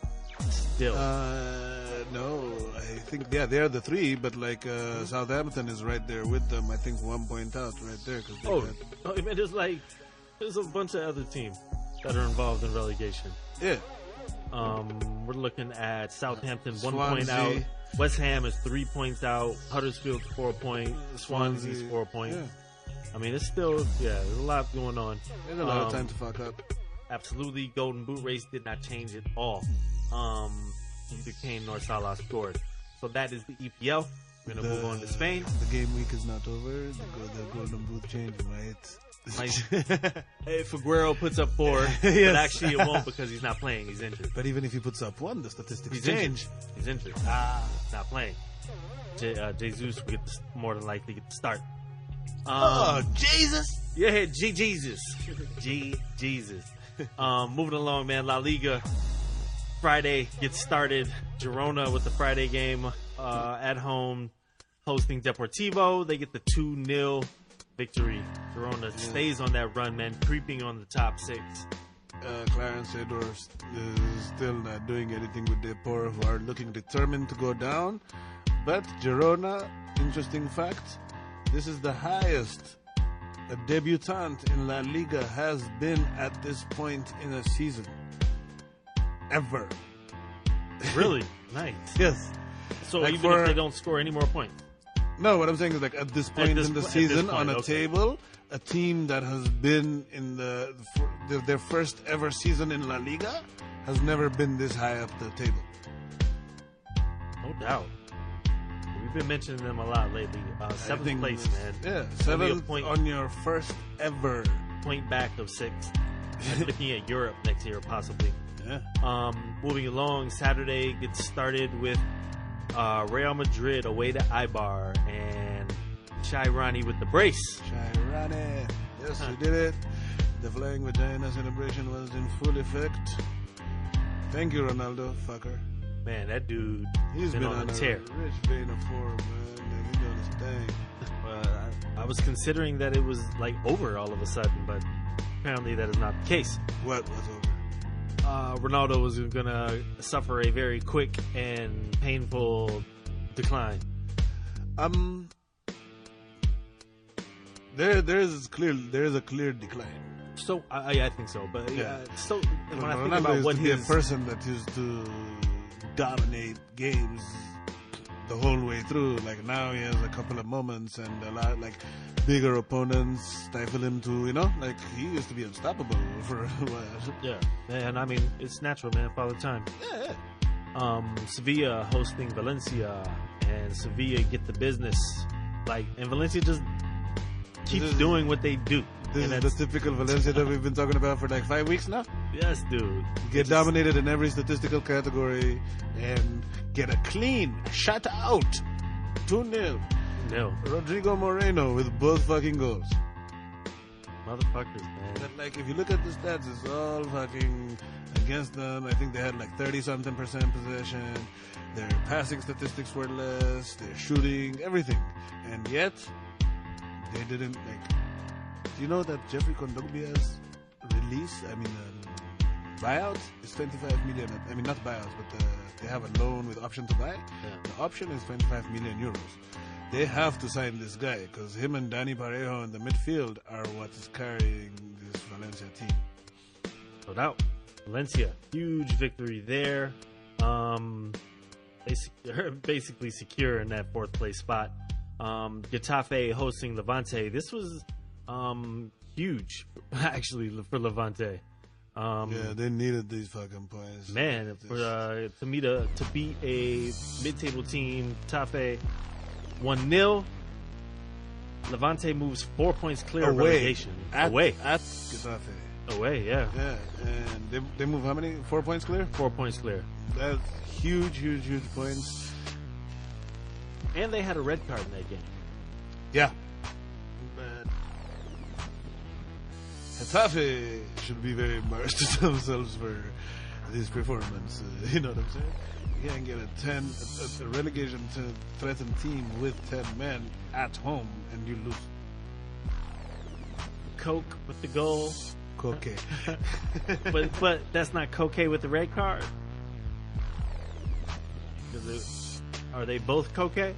S1: Still.
S4: No, I think they are the three, but like Southampton is right there with them. I think 1 point out right there.
S1: I mean, there's a bunch of other teams that are involved in relegation.
S4: Yeah.
S1: We're looking at Southampton 1
S4: Swansea.
S1: point out. West Ham is 3 points out. Huddersfield 4 points. Swansea's 4 points.
S4: Yeah.
S1: I mean, it's still there's a lot going on.
S4: There's a lot of time to fuck up.
S1: Absolutely, Golden Boot race did not change at all. Neither Kane nor Salah scored. So that is the EPL. We're going to move on to Spain.
S4: The game week is not over. The Golden Boot change might.
S1: If Aguero puts up 4,
S4: yes.
S1: But actually it won't because he's not playing. He's injured.
S4: But even if he puts up 1, the statistics
S1: He's
S4: change.
S1: He's injured. Not playing. Jesus will more than likely get the start.
S4: Jesus!
S1: Yeah, Jesus. Jesus. Moving along, man. La Liga. Friday gets started. Girona with the Friday game at home, hosting Deportivo. They get the 2-0 victory. Girona stays on that run, man, creeping on the top 6.
S4: Clarence Edwards is still not doing anything with Depor, who are looking determined to go down. But Girona, interesting fact, this is the highest a debutant in La Liga has been at this point in a season. Ever.
S1: Really? Nice.
S4: Yes.
S1: So
S4: Like
S1: even if they don't score any more points?
S4: No, what I'm saying is like at this point in the season on a table, a team that has been in their first ever season in La Liga has never been this high up the table.
S1: No doubt. We've been mentioning them a lot lately. 7th place, man.
S4: Yeah, 7th on your first ever.
S1: Point back of 6th. Looking at Europe next year, possibly.
S4: Yeah.
S1: Moving along, Saturday gets started with Real Madrid away to Eibar and Shairani with the brace.
S4: Shairani. Yes, we did it. The flying vagina celebration was in full effect. Thank you, Ronaldo, fucker.
S1: Man, that dude,
S4: he's been
S1: on a
S4: tear. Rich vein of form, man. He's doing his thing.
S1: I was considering that it was like over all of a sudden, but apparently that is not the case.
S4: What was over?
S1: Ronaldo was going to suffer a very quick and painful decline.
S4: There is a clear decline.
S1: So I think so, but so when I think
S4: Ronaldo
S1: about what
S4: a person that used to dominate games the whole way through. Like now he has a couple of moments and a lot like bigger opponents stifle him to, like he used to be unstoppable for a while.
S1: Yeah, and I mean it's natural, man. Father time.
S4: Yeah.
S1: Sevilla hosting Valencia, and Sevilla get the business. And Valencia just keeps doing what they do.
S4: This is the typical Valencia that we've been talking about for like 5 weeks now.
S1: Yes, dude.
S4: Get dominated in every statistical category and get a clean shutout. 2-0.
S1: No.
S4: Rodrigo Moreno with both fucking goals.
S1: Motherfuckers, man.
S4: But if you look at the stats, it's all fucking against them. I think they had 30-something% possession. Their passing statistics were less. Their shooting, everything. And yet, they didn't Do you know that Jeffrey Kondogbia's release, buyout is 25 million. I mean, not buyouts, but they have a loan with option to buy.
S1: Yeah.
S4: The option is 25 million euros. They have to sign this guy because him and Dani Parejo in the midfield are what is carrying this Valencia team.
S1: No doubt. Valencia, huge victory there. They're basically secure in that 4th place spot. Getafe hosting Levante. This was huge, actually, for Levante.
S4: Yeah, they needed these fucking points.
S1: Man, to beat a mid-table team, Getafe 1-0. Levante moves 4 points clear of relegation.
S4: Away. At Getafe.
S1: Away, yeah.
S4: Yeah, and they move how many? 4 points clear?
S1: 4 points clear.
S4: That's huge points.
S1: And they had a red card in that game.
S4: Yeah. But Getafe should be very embarrassed to themselves for this performance. You know what I'm saying? You can't get a relegation to threatened team with 10 men at home and you lose.
S1: Coke with the goal.
S4: Coke.
S1: but that's not Coke with the red card. Are they both Coke?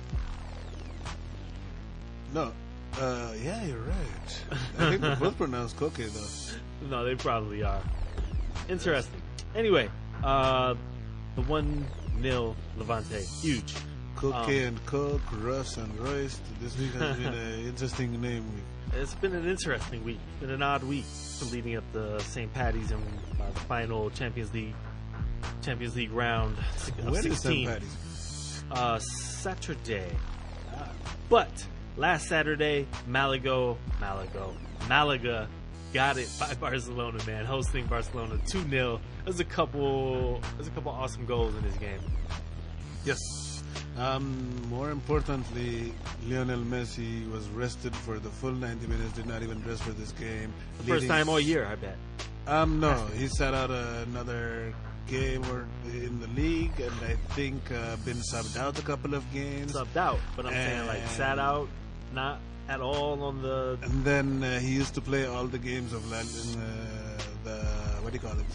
S4: No. Yeah, you're right. I think they're both pronounced Coke, though.
S1: No, they probably are. Interesting. Anyway, the 1-0 Levante. Huge.
S4: Coke and Coke, Russ and Royce. This week has been an interesting name week.
S1: It's been an interesting week. It's been an odd week leading up to St. Patty's and the final Champions League round of
S4: When
S1: 16.
S4: is St. Patty's?
S1: Saturday. But last Saturday, Malaga got it by Barcelona, man, hosting Barcelona 2-0. There's a couple awesome goals in this game.
S4: Yes. More importantly, Lionel Messi was rested for the full 90 minutes, did not even dress for this game.
S1: The first time all year, I bet.
S4: No, he sat out another game or in the league, and I think been subbed out a couple of games.
S1: Subbed out, but I'm saying like sat out, not at all on the.
S4: And then he used to play all the games of the what do you call it,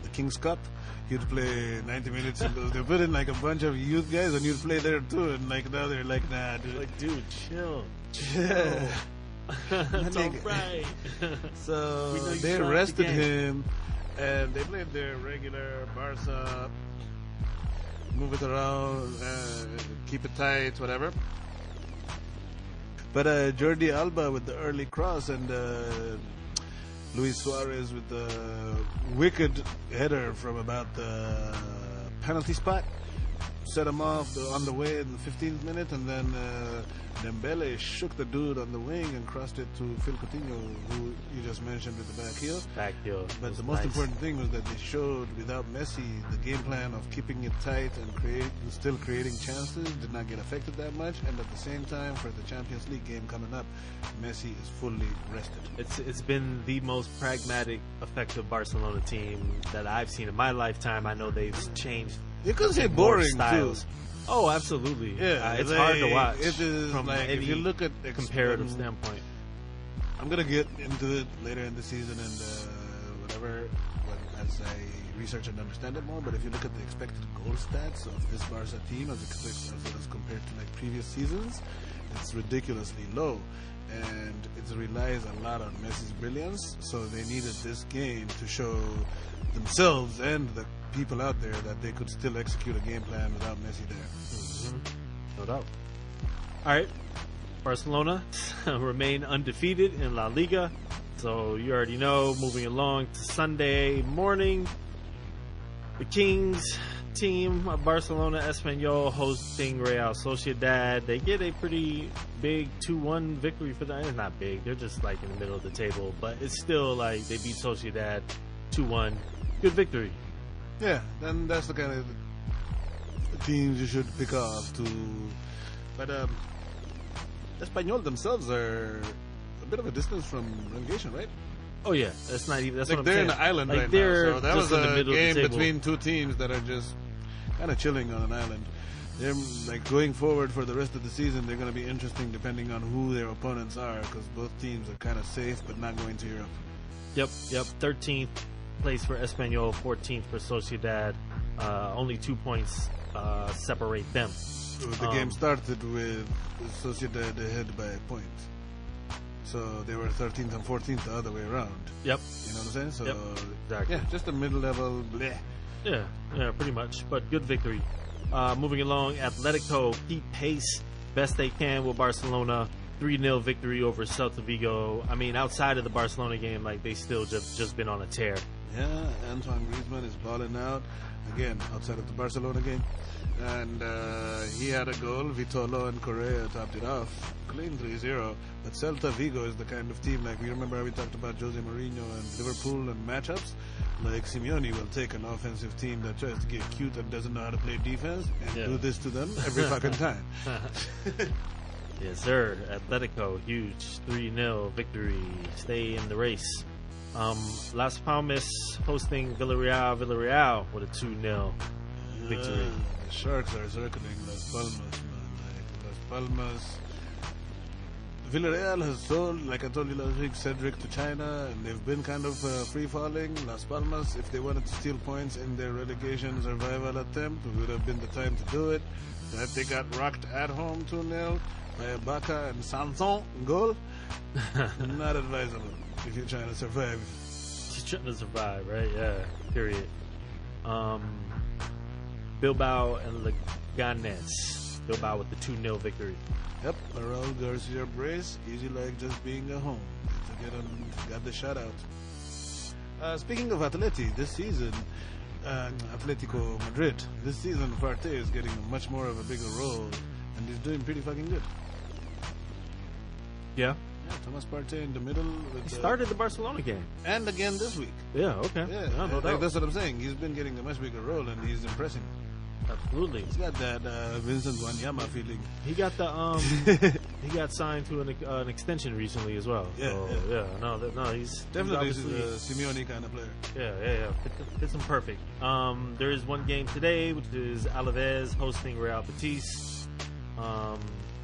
S4: the King's Cup. You'd play 90 minutes. They put in like a bunch of youth guys, and you'd play there too. And like now they're like, nah, dude.
S1: Like, dude, chill.
S4: It's
S1: all right.
S4: So they arrested him, and they played their regular Barca, move it around, keep it tight, whatever. But Jordi Alba with the early cross and Luis Suarez with the wicked header from about the penalty spot set him off on the way in the 15th minute, and then Dembele shook the dude on the wing and crossed it to Phil Coutinho, who you just mentioned with the back heel.
S1: Back heel.
S4: But the most important thing was that they showed without Messi the game plan of keeping it tight and still creating chances did not get affected that much, and at the same time for the Champions League game coming up, Messi is fully rested.
S1: It's been the most pragmatic, effective Barcelona team that I've seen in my lifetime. I know they've changed.
S4: You could say boring
S1: styles.
S4: too.
S1: Oh, absolutely.
S4: Yeah,
S1: it's hard to watch.
S4: It is
S1: from
S4: like if you look at
S1: comparative standpoint.
S4: I'm gonna get into it later in the season and whatever as I research and understand it more. But if you look at the expected goal stats of this Barca team as compared to like previous seasons, it's ridiculously low, and it relies a lot on Messi's brilliance. So they needed this game to show themselves and the people out there that they could still execute a game plan without Messi there.
S1: No doubt. All right, Barcelona remain undefeated in La Liga. So you already know, moving along to Sunday morning, the Kings team of Barcelona Espanyol hosting Real Sociedad. They get a pretty big 2-1 victory for them. It's not big. They're just like in the middle of the table, but it's still like they beat Sociedad 2-1. Good victory.
S4: Yeah, then that's the kind of teams you should pick off to. But Espanyol themselves are a bit of a distance from relegation, right?
S1: Oh yeah, that's not even. That's
S4: like
S1: what I'm
S4: they're
S1: saying.
S4: in the island
S1: like
S4: right
S1: they're
S4: now. So that
S1: just
S4: was
S1: in the
S4: a
S1: middle
S4: game
S1: of the table.
S4: between two teams that are just kind of chilling on an island. They're like going forward for the rest of the season. They're going to be interesting depending on who their opponents are, because both teams are kind of safe but not going to Europe.
S1: Yep. 13th place for Espanyol, 14th for Sociedad. Only 2 points separate them.
S4: The game started with Sociedad ahead by a point. So they were 13th and 14th the other way around.
S1: Yep.
S4: You know what I'm saying? So,
S1: yep. Exactly.
S4: Yeah, just a middle-level bleh.
S1: Yeah, pretty much. But good victory. Moving along, Atletico keep pace best they can with Barcelona. 3-0 victory over Celta Vigo. I mean, outside of the Barcelona game, like they still just been on a tear.
S4: Yeah, Antoine Griezmann is balling out again outside of the Barcelona game, and he had a goal. Vitolo and Correa topped it off, clean 3-0. But Celta Vigo is the kind of team, like we remember how we talked about Jose Mourinho and Liverpool and matchups. Like Simeone will take an offensive team that tries to get cute and doesn't know how to play defense and do this to them every fucking time.
S1: Yes, sir. Atletico, huge 3-0 victory. Stay in the race. Las Palmas hosting Villarreal. Villarreal with a 2-0 victory.
S4: The Sharks are circling Las Palmas, man. Like Las Palmas. Villarreal has sold, like I told you last week, Cedric to China, and they've been kind of free-falling. Las Palmas, if they wanted to steal points in their relegation survival attempt, it would have been the time to do it. That they got rocked at home 2-0 by Baca and Sanson goal. Not advisable if you're trying to survive.
S1: Just trying to survive, right? Yeah, period. Bilbao and Leganes. Bilbao with the 2-0 victory.
S4: Yep, Raul Garcia brace, easy like just being at home. Got the shutout. Speaking of Atleti, this season, Atletico Madrid, this season Partey is getting much more of a bigger role, and he's doing pretty fucking good.
S1: Yeah.
S4: Yeah, Thomas Partey in the middle.
S1: He started the Barcelona game.
S4: And again this week.
S1: Yeah, okay.
S4: Yeah,
S1: no doubt.
S4: that's what I'm saying. He's been getting a much bigger role, and he's impressing.
S1: Absolutely.
S4: He's got that Vincent Wanyama feeling.
S1: He got the he got signed to an extension recently as well.
S4: Yeah,
S1: so,
S4: yeah.
S1: He's
S4: Definitely
S1: obviously
S4: a Simeone kind of player.
S1: Yeah. Fits him perfect. There is one game today, which is Alaves hosting Real Betis.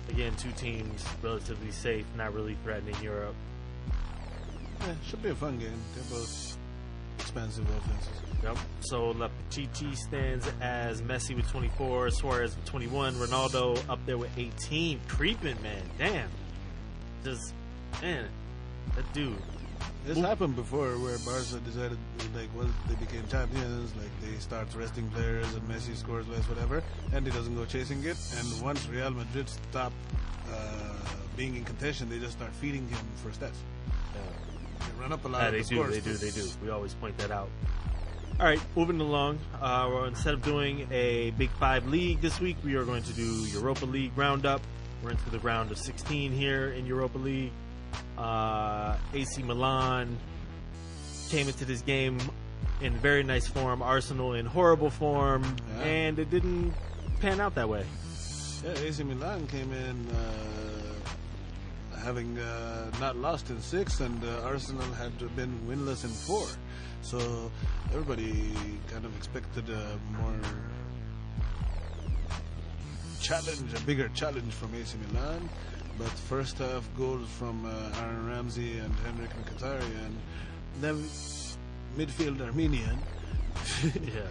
S1: Again, two teams relatively safe, not really threatening Europe.
S4: Yeah, should be a fun game. They're both expansive offenses.
S1: Yep. So La Pichichi stands as Messi with 24, Suarez with 21, Ronaldo up there with 18. Creeping, man. Damn. Man, that dude.
S4: This happened before where Barca decided, like, once they became champions, like, they start resting players and Messi scores less, whatever, and he doesn't go chasing it. And once Real Madrid stop being in contention, they just start feeding him for stats. They run up a lot of the scores.
S1: They do. We always point that out. All right, moving along. Instead of doing a Big Five league this week, we are going to do Europa League roundup. We're into the round of 16 here in Europa League. AC Milan came into this game in very nice form. Arsenal in horrible form, and it didn't pan out that way.
S4: Yeah, AC Milan came in having not lost in 6, and Arsenal had been winless in 4. So everybody kind of expected a more challenge, a bigger challenge from AC Milan. But first half goals from Aaron Ramsey and Henrik Mkhitaryan, then midfield Armenian.
S1: Yeah.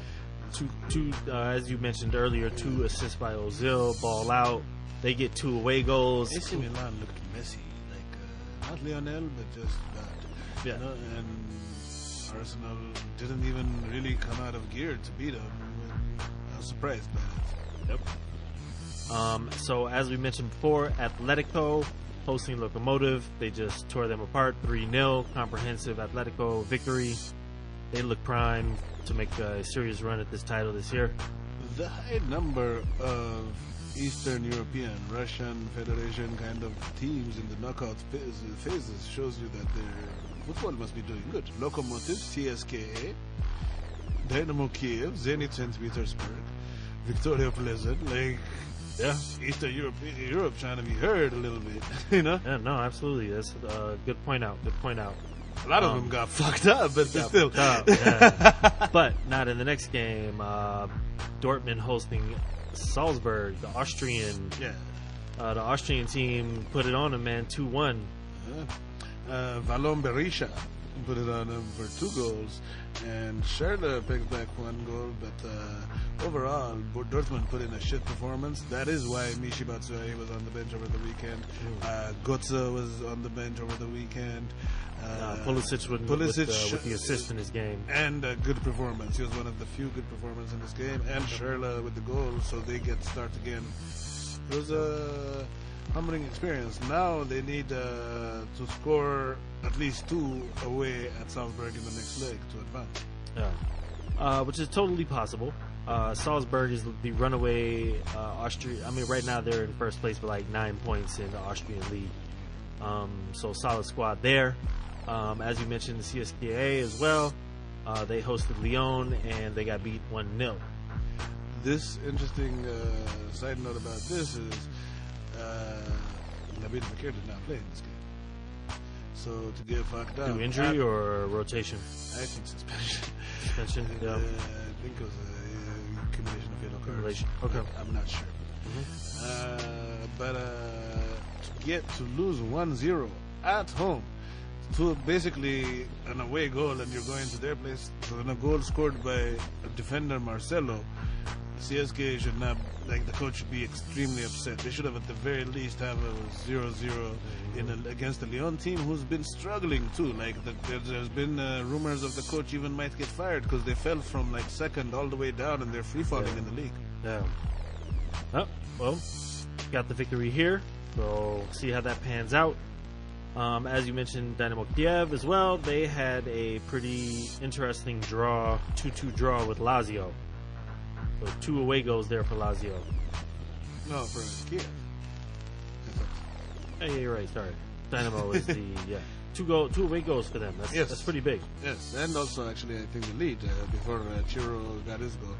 S1: Two, as you mentioned earlier, 2 assists by Ozil, ball out. They get 2 away goals.
S4: AC Milan looked messy, like not Lionel, but just bad.
S1: Yeah.
S4: You know? And Arsenal didn't even really come out of gear to beat them. I was surprised by that.
S1: Yep. So as we mentioned before, Atletico hosting Lokomotiv. They just tore them apart 3-0. Comprehensive Atletico victory. They look primed to make a serious run at this title this year.
S4: The high number of Eastern European, Russian Federation kind of teams in the knockout phases shows you that their football must be doing good. Lokomotiv, CSKA, Dynamo Kiev, Zenit St. Petersburg, Victoria Pleasant, like, yeah, Eastern Europe trying to be heard a little bit, you know?
S1: Yeah, no, absolutely. That's a good point out.
S4: A lot of them got fucked up, but still.
S1: Yeah. But not in the next game. Dortmund hosting Salzburg, the Austrian.
S4: Yeah.
S1: The Austrian team put it on them, man, 2-1.
S4: Valon Berisha put it on him for 2 goals, and Schürrle picked back 1 goal, but overall Dortmund put in a shit performance. That is why Michy Batshuayi was on the bench over the weekend. Götze was on the bench over the weekend.
S1: Pulisic with the assist in his game.
S4: And a good performance. He was one of the few good performances in this game, and Schürrle with the goal, so they get start again. It was a humbling experience. Now they need to score at least 2 away at Salzburg in the next leg to advance.
S1: Yeah, which is totally possible. Salzburg is the runaway Austria. I mean, right now they're in first place with like 9 points in the Austrian league. So solid squad there. As you mentioned, the CSKA as well. They hosted Lyon and they got beat 1-0.
S4: This interesting side note about this is Nabil Fekir did not play in this game. So to get fucked up.
S1: Through injury or rotation?
S4: I think suspension.
S1: Suspension, yeah.
S4: I think it was a accumulation of yellow cards.
S1: Okay.
S4: I'm not sure. But to lose 1-0 at home to basically an away goal, and you're going to their place, so then a goal scored by a defender, Marcelo, CSK should not, like, the coach should be extremely upset. They should have at the very least have a 0-0 against the Lyon team, who's been struggling too. Like, there's been rumors of the coach even might get fired because they fell from like second all the way down and they're free falling in the league.
S1: Yeah. Oh, well, got the victory here, so see how that pans out. As you mentioned, Dynamo Kiev as well. They had a pretty interesting draw, 2-2 draw with Lazio. So 2 away goals there for Lazio.
S4: No, for Kiev.
S1: Yeah, you're right. Sorry, Dynamo is the Two away goals for them.
S4: Yes.
S1: That's pretty big.
S4: Yes, and also actually I think the lead before Chiro got his goal.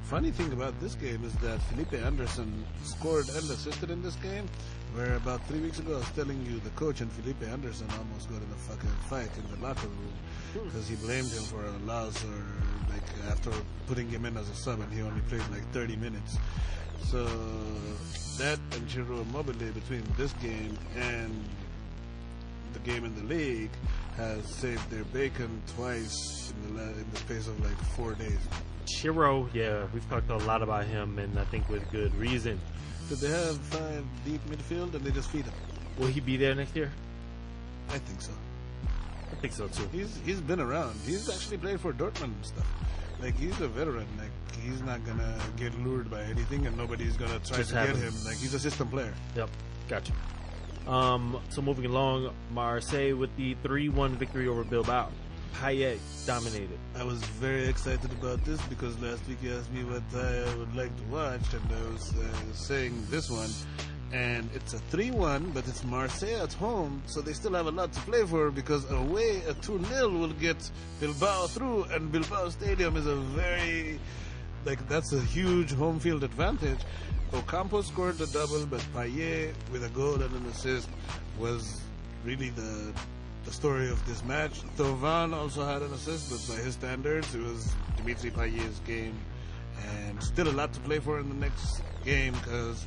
S4: Funny thing about this game is that Felipe Anderson scored and assisted in this game, where about 3 weeks ago I was telling you the coach and Felipe Anderson almost got in a fucking fight in the locker room because he blamed him for a loss, or like after putting him in as a sub and he only played like 30 minutes. So that and Ciro Immobile between this game and the game in the league has saved their bacon twice in the space of like 4 days.
S1: Chiro, yeah, we've talked a lot about him, and I think with good reason.
S4: Did they have 5 deep midfield and they just feed him?
S1: Will he be there next year?
S4: I think so.
S1: I think so too.
S4: He's been around. He's actually played for Dortmund and stuff. Like, he's a veteran. Like, he's not gonna get lured by anything, and nobody's gonna try to get him. Like, he's a system player.
S1: Yep, gotcha. So moving along, Marseille with the 3-1 victory over Bilbao. Payet dominated.
S4: I was very excited about this because last week you asked me what I would like to watch, and I was saying this one. And it's a 3-1, but it's Marseille at home, so they still have a lot to play for, because away a 2-0 will get Bilbao through, and Bilbao Stadium is a very, that's a huge home field advantage. Ocampo scored the double, but Payet with a goal and an assist was really the story of this match. Thauvin also had an assist, but by his standards, it was Dimitri Payet's game, and still a lot to play for in the next game, because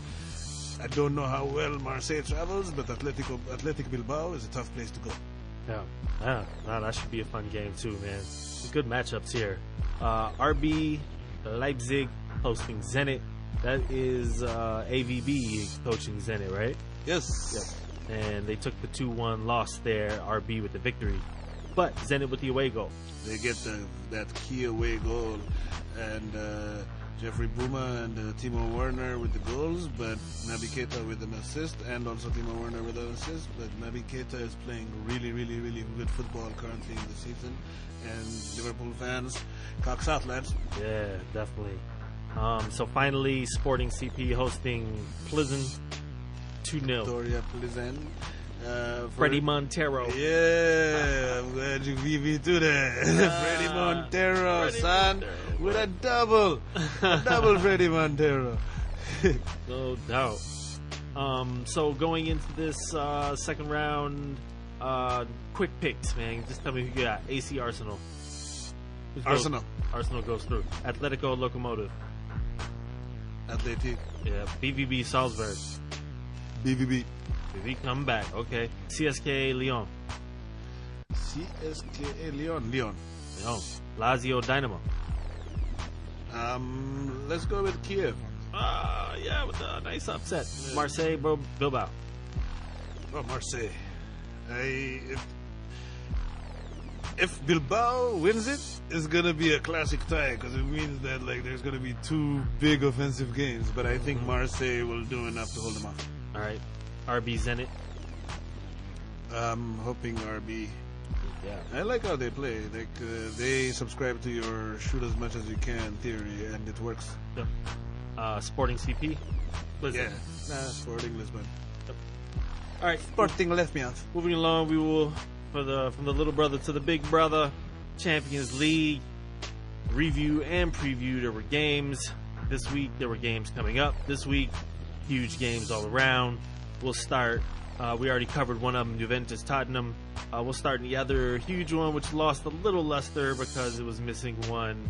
S4: I don't know how well Marseille travels, but Athletic Bilbao is a tough place to go.
S1: Yeah, that should be a fun game too, man. Good matchups here. RB Leipzig hosting Zenit. That is AVB coaching Zenit, right?
S4: Yes.
S1: Yep. And they took the 2-1 loss there. RB with the victory, but Zenit with the away goal.
S4: They get that key away goal, and Jeffrey Bouma and Timo Werner with the goals, but Naby Keita with an assist, and also Timo Werner with an assist. But Naby Keita is playing really, really, really good football currently in the season, and Liverpool fans, cocks out, lads.
S1: Yeah, definitely. So finally, Sporting CP hosting Plizen 2-0.
S4: Victoria Plizen.
S1: Freddie Montero.
S4: Yeah, I'm glad you beat me to that. Freddie Montero, son, with a double. A double Freddie Montero.
S1: No doubt. So going into this second round, quick picks, man. Just tell me who you got. AC Arsenal.
S4: Arsenal.
S1: Arsenal goes through. Atletico Locomotive.
S4: Athletic.
S1: Yeah. BVB Salzburg.
S4: BVB.
S1: BVB come back. Okay. CSKA Lyon.
S4: CSKA Lyon. Lyon.
S1: Lazio Dynamo.
S4: Let's go with Kiev.
S1: Yeah, with a nice upset. Yeah. Marseille Bilbao.
S4: Oh, Marseille. If Bilbao wins it, it's gonna be a classic tie, because it means that there's gonna be 2 big offensive games. But I think Marseille will do enough to hold them off.
S1: All right. RB Zenit.
S4: I'm hoping RB.
S1: Yeah.
S4: I like how they play. They subscribe to your shoot as much as you can theory, and it works.
S1: Yep. Sporting CP.
S4: Yeah. Sporting Lisbon.
S1: Yep. All right.
S4: Sporting left me out.
S1: Moving along, we will from the little brother to the big brother. Champions League review and preview. There were games this week. There were games coming up this week. Huge games all around. We'll start. We already covered one of them, Juventus Tottenham. We'll start in the other huge one, which lost a little luster because it was missing one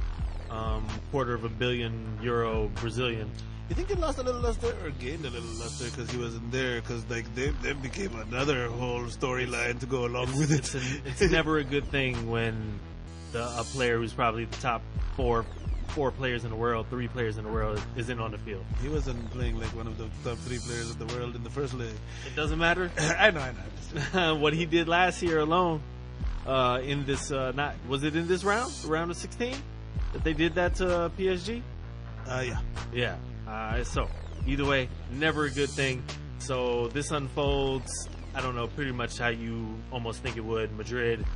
S1: €250 million Brazilian.
S4: You think it lost a little luster or gained a little luster because he wasn't there? Because they became another whole storyline to go along with it.
S1: It's never a good thing when a player who's probably the top four players in the world, 3 players in the world, isn't on the field.
S4: He wasn't playing like one of the top 3 players in the world in the first leg.
S1: It doesn't matter.
S4: I know.
S1: What he did last year alone, in this, was it in this round, the round of 16, that they did that to PSG?
S4: Yeah.
S1: Yeah. So either way, never a good thing. So this unfolds, I don't know, pretty much how you almost think it would. Madrid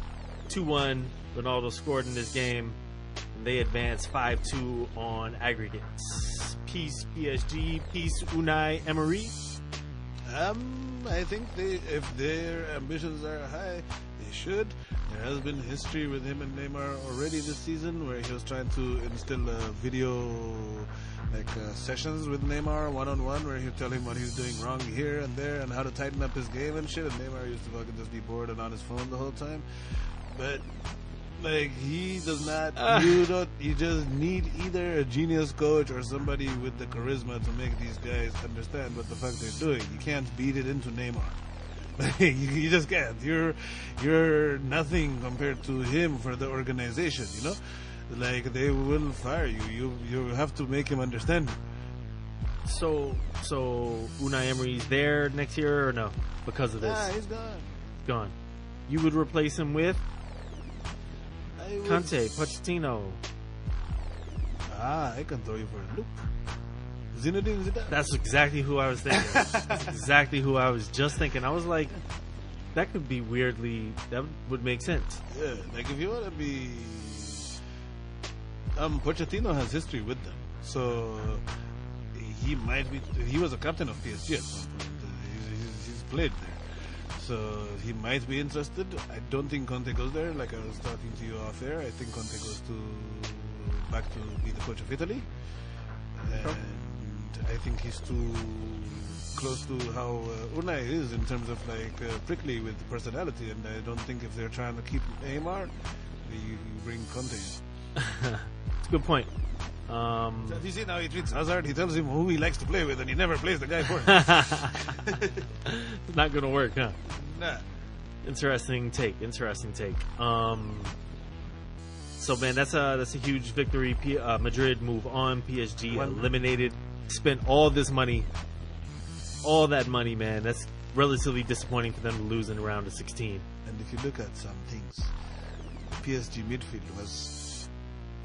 S1: 2-1. Ronaldo scored in this game. They advance 5-2 on aggregates. Peace PSG, peace Unai Emery.
S4: I think if their ambitions are high, they should. There has been history with him and Neymar already this season, where he was trying to instill video sessions with Neymar one-on-one, where he'd tell him what he's doing wrong here and there and how to tighten up his game and shit. And Neymar used to fucking just be bored and on his phone the whole time. But he does not. You just need either a genius coach or somebody with the charisma to make these guys understand what the fuck they're doing. You can't beat it into Neymar. You just can't. You're nothing compared to him for the organization. You know, they will fire you. You have to make him understand.
S1: So Unai Emery's there next year or no? Because of this,
S4: he's gone.
S1: Gone. You would replace him with Conte, Pochettino.
S4: I can throw you for a loop. Zinedine Zidane.
S1: That's exactly who I was thinking. That's exactly who I was just thinking. I was like, that could be weirdly. That would make sense.
S4: Yeah, if you want to be, Pochettino has history with them, so he might be. He was a captain of PSG at some point. He's played there. So he might be interested. I don't think Conte goes there. Like I was talking to you off air, I think Conte goes back to be the coach of Italy, and I think he's too close to how Unai is in terms of prickly with personality. And I don't think if they're trying to keep Neymar, you bring Conte in.
S1: It's a good point.
S4: You see now he treats Hazard. He tells him who he likes to play with, and he never plays the guy for him.
S1: It's not going to work, huh?
S4: Nah.
S1: Interesting take. So man, that's a huge victory. Madrid move on. PSG eliminated. Spent all this money, all that money, man. That's relatively disappointing for them to lose in the round of 16.
S4: And if you look at some things, PSG midfield was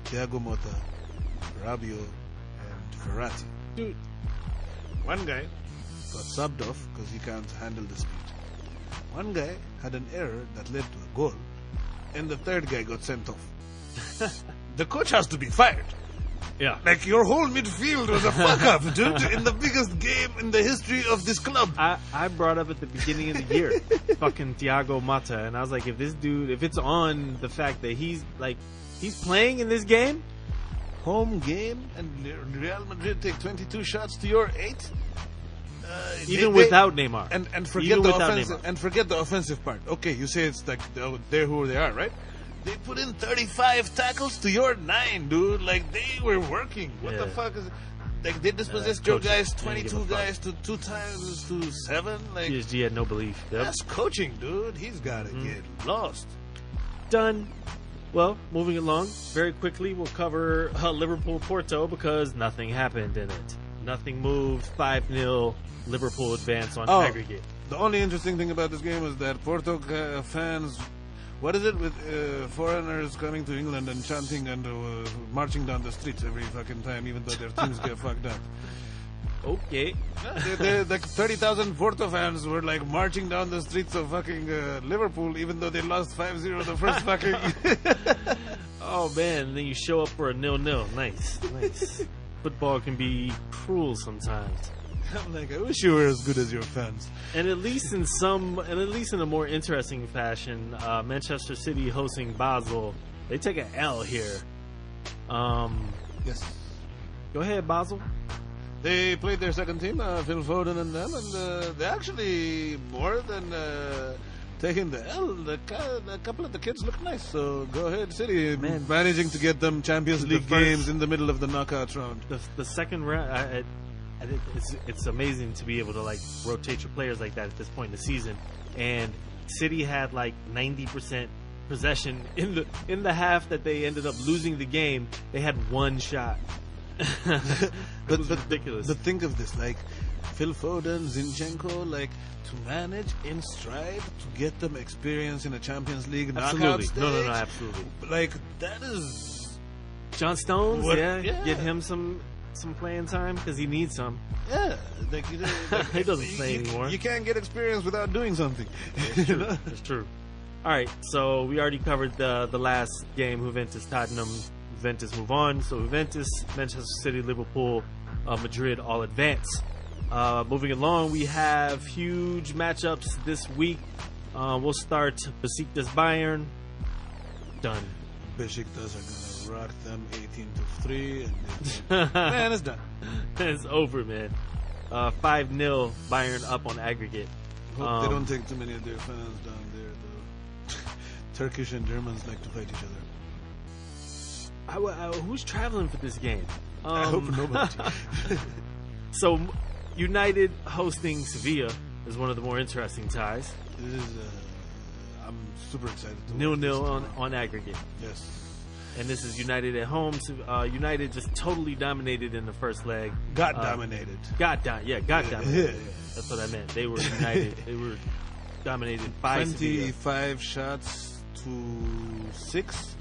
S4: Thiago Motta, Rabiot, and Verratti. Dude, one guy got subbed off because he can't handle the speed. One guy had an error that led to a goal, and the third guy got sent off. The coach has to be fired.
S1: Yeah.
S4: Your whole midfield was a fuck up, dude, in the biggest game in the history of this club.
S1: I brought up at the beginning of the year fucking Thiago Motta, and I was like, if it's on the fact that he's playing in this game,
S4: home game, and Real Madrid take 22 shots to your 8,
S1: even without Neymar,
S4: and forget the offensive, and forget the offensive part. Okay, you say it's they're who they are, right? They put in 35 tackles to your 9, dude. They were working. What the fuck is it? They dispossessed your guys, 22 guys to 2 times to 7.
S1: PSG had no belief. Yep.
S4: That's coaching, dude. He's got to get lost.
S1: Done. Well, moving along very quickly, we'll cover Liverpool-Porto because nothing happened in it. Nothing moved. 5-0 Liverpool advance on aggregate.
S4: The only interesting thing about this game is that Porto fans, what is it with foreigners coming to England and chanting and marching down the streets every fucking time, even though their teams get fucked up?
S1: Okay.
S4: They're 30,000 Porto fans were marching down the streets of fucking Liverpool, even though they lost 5-0 the first fucking.
S1: Oh man, and then you show up for a 0-0. Nice. Football can be cruel sometimes.
S4: I'm I wish you were as good as your fans.
S1: And at least in a more interesting fashion, Manchester City hosting Basel, they take an L here.
S4: Yes.
S1: Go ahead, Basel.
S4: They played their second team, Phil Foden and them, and they actually, more than taking the L, a couple of the kids look nice. So go ahead, City, managing to get them Champions League games in the middle of the knockout round.
S1: The second round, it's amazing to be able to rotate your players like that at this point in the season. And City had 90% possession in the half that they ended up losing the game. They had one shot. But ridiculous.
S4: But think of this, Phil Foden, Zinchenko, to manage in stride to get them experience in a Champions League knockout stage.
S1: No, absolutely.
S4: That is
S1: John Stones. Get him some playing time because he needs some.
S4: Yeah,
S1: he doesn't play anymore.
S4: You can't get experience without doing something.
S1: It's true. It's true. All right, so we already covered the last game, Juventus Tottenham. Juventus move on. So Juventus, Manchester City, Liverpool, Madrid all advance. Moving along, we have huge matchups this week. We'll start Besiktas Bayern. Done.
S4: Besiktas are gonna rock them 18-3, and man, it's done.
S1: It's over, man. 5-0 Bayern up on aggregate.
S4: Hope they don't take too many of their fans down there, though. Turkish and Germans like to fight each other.
S1: Who's traveling for this game?
S4: I hope nobody.
S1: So, United hosting Sevilla is one of the more interesting ties.
S4: This is, I'm super excited.
S1: 0-0 on aggregate.
S4: Yes.
S1: And this is United at home. So, United just totally dominated in the first leg.
S4: Got dominated.
S1: Got dominated.
S4: Yeah.
S1: That's what I meant. They were united. They were dominated by
S4: 25 shots to 6.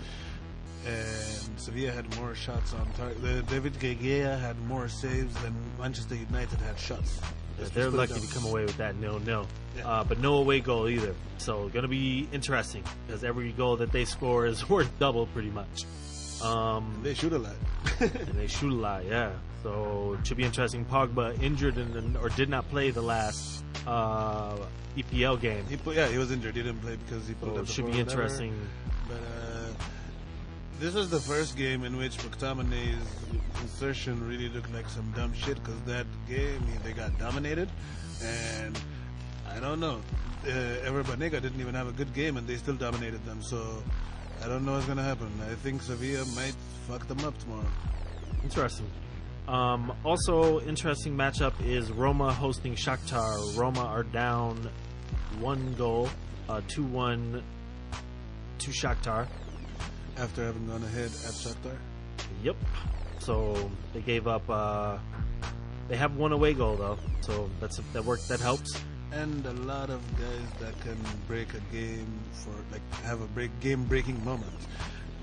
S4: And Sevilla had more shots on target. David Gea had more saves than Manchester United had shots.
S1: They're lucky to come away with that 0-0.
S4: Yeah.
S1: But no away goal either. So going to be interesting because every goal that they score is worth double pretty much.
S4: They shoot a lot.
S1: And they shoot a lot, yeah. So it should be interesting. Pogba injured or did not play the last EPL game.
S4: He was injured. He didn't play because he pulled
S1: So
S4: up
S1: it
S4: the
S1: should be
S4: foot,
S1: interesting.
S4: But this was the first game in which McTominay's insertion really looked like some dumb shit because that game they got dominated, and I don't know. Banega didn't even have a good game and they still dominated them. So I don't know what's gonna happen. I think Sevilla might fuck them up tomorrow.
S1: Interesting. Also, interesting matchup is Roma hosting Shakhtar. Roma are down 1 goal, 2-1 to Shakhtar.
S4: After having gone ahead at Shakhtar?
S1: Yep. So they gave up. They have 1 away goal though, so that works. That helps.
S4: And a lot of guys that can break a game have a game-breaking moment.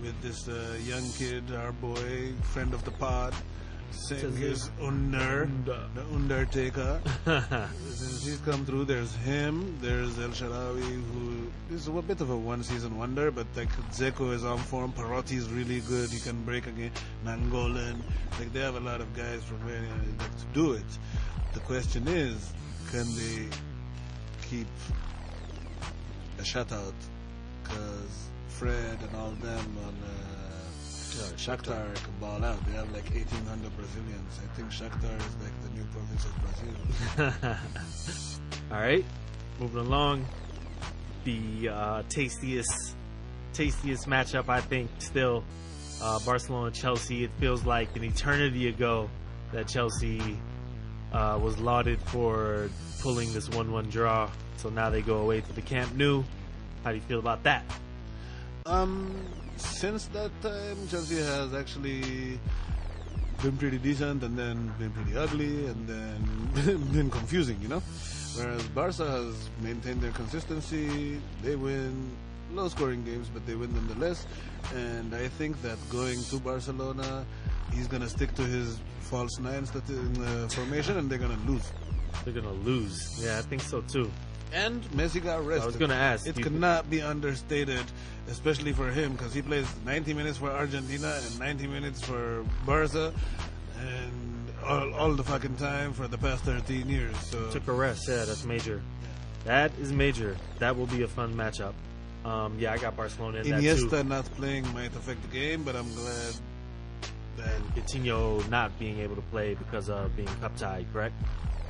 S4: With this young kid, our boy, friend of the pod, saying his the Undertaker. Since he's come through, there's him, there's El Shaarawy, who is a bit of a one-season wonder, but like Dzeko is on form, Parotti's really good, he can break a game, Nangolan, they have a lot of guys from where to do it. The question is, can they keep a shutout? Because Fred and all them on Shakhtar can ball out. They have like 1,800 Brazilians. I think Shakhtar is like the new province of Brazil.
S1: All right, moving along. The tastiest matchup, I think, still Barcelona-Chelsea. It feels like an eternity ago that Chelsea was lauded for pulling this 1-1 draw. So now they go away to the Camp Nou. How do you feel about that?
S4: Since that time, Chelsea has actually been pretty decent and then been pretty ugly and then been confusing, Whereas Barca has maintained their consistency. They win low-scoring games, but they win nonetheless. And I think that going to Barcelona, he's going to stick to his false nines in the formation, and they're going to lose.
S1: They're going to lose. Yeah, I think so too.
S4: And Messi got rested.
S1: I was going to ask.
S4: It cannot be understated, especially for him, because he plays 90 minutes for Argentina and 90 minutes for Barca, and all the fucking time for the past 13 years. So
S1: took a rest. Yeah, that's major. That is major. That will be a fun matchup. I got Barcelona in that too.
S4: Iniesta not playing might affect the game, but I'm glad that
S1: Coutinho not being able to play because of being cup tied, correct?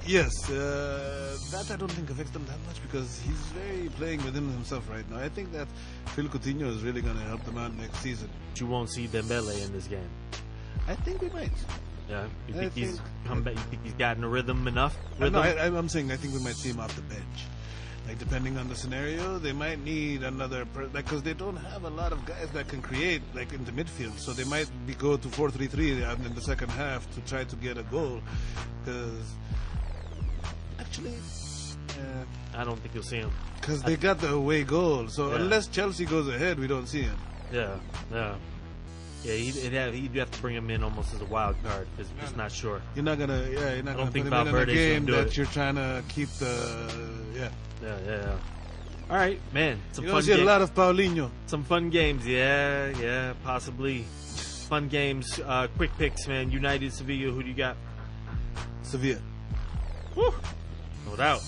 S4: Yes, that I don't think affects them that much because he's very playing within himself right now. I think that Phil Coutinho is really going to help them out next season.
S1: But you won't see Dembele in this game.
S4: I think we might.
S1: Yeah, you think he's come back? You think he's gotten a rhythm enough?
S4: No, I'm saying I think we might see him off the bench. Like depending on the scenario, they might need another because they don't have a lot of guys that can create like in the midfield. So they might go to 4-3-3 in the second half to try to get a goal. Because actually,
S1: I don't think you'll see him
S4: because they got the away goal. So unless Chelsea goes ahead, we don't see him.
S1: Yeah. You'd have to bring him in almost as a wild card because you're just not sure.
S4: You're not gonna put him in a game that you're trying to keep the
S1: Yeah. All right, man.
S4: You're gonna see a lot of Paulinho.
S1: Some fun games, yeah, possibly. Fun games. Quick picks, man. United, Sevilla. Who do you got?
S4: Sevilla.
S1: Whew. No doubt.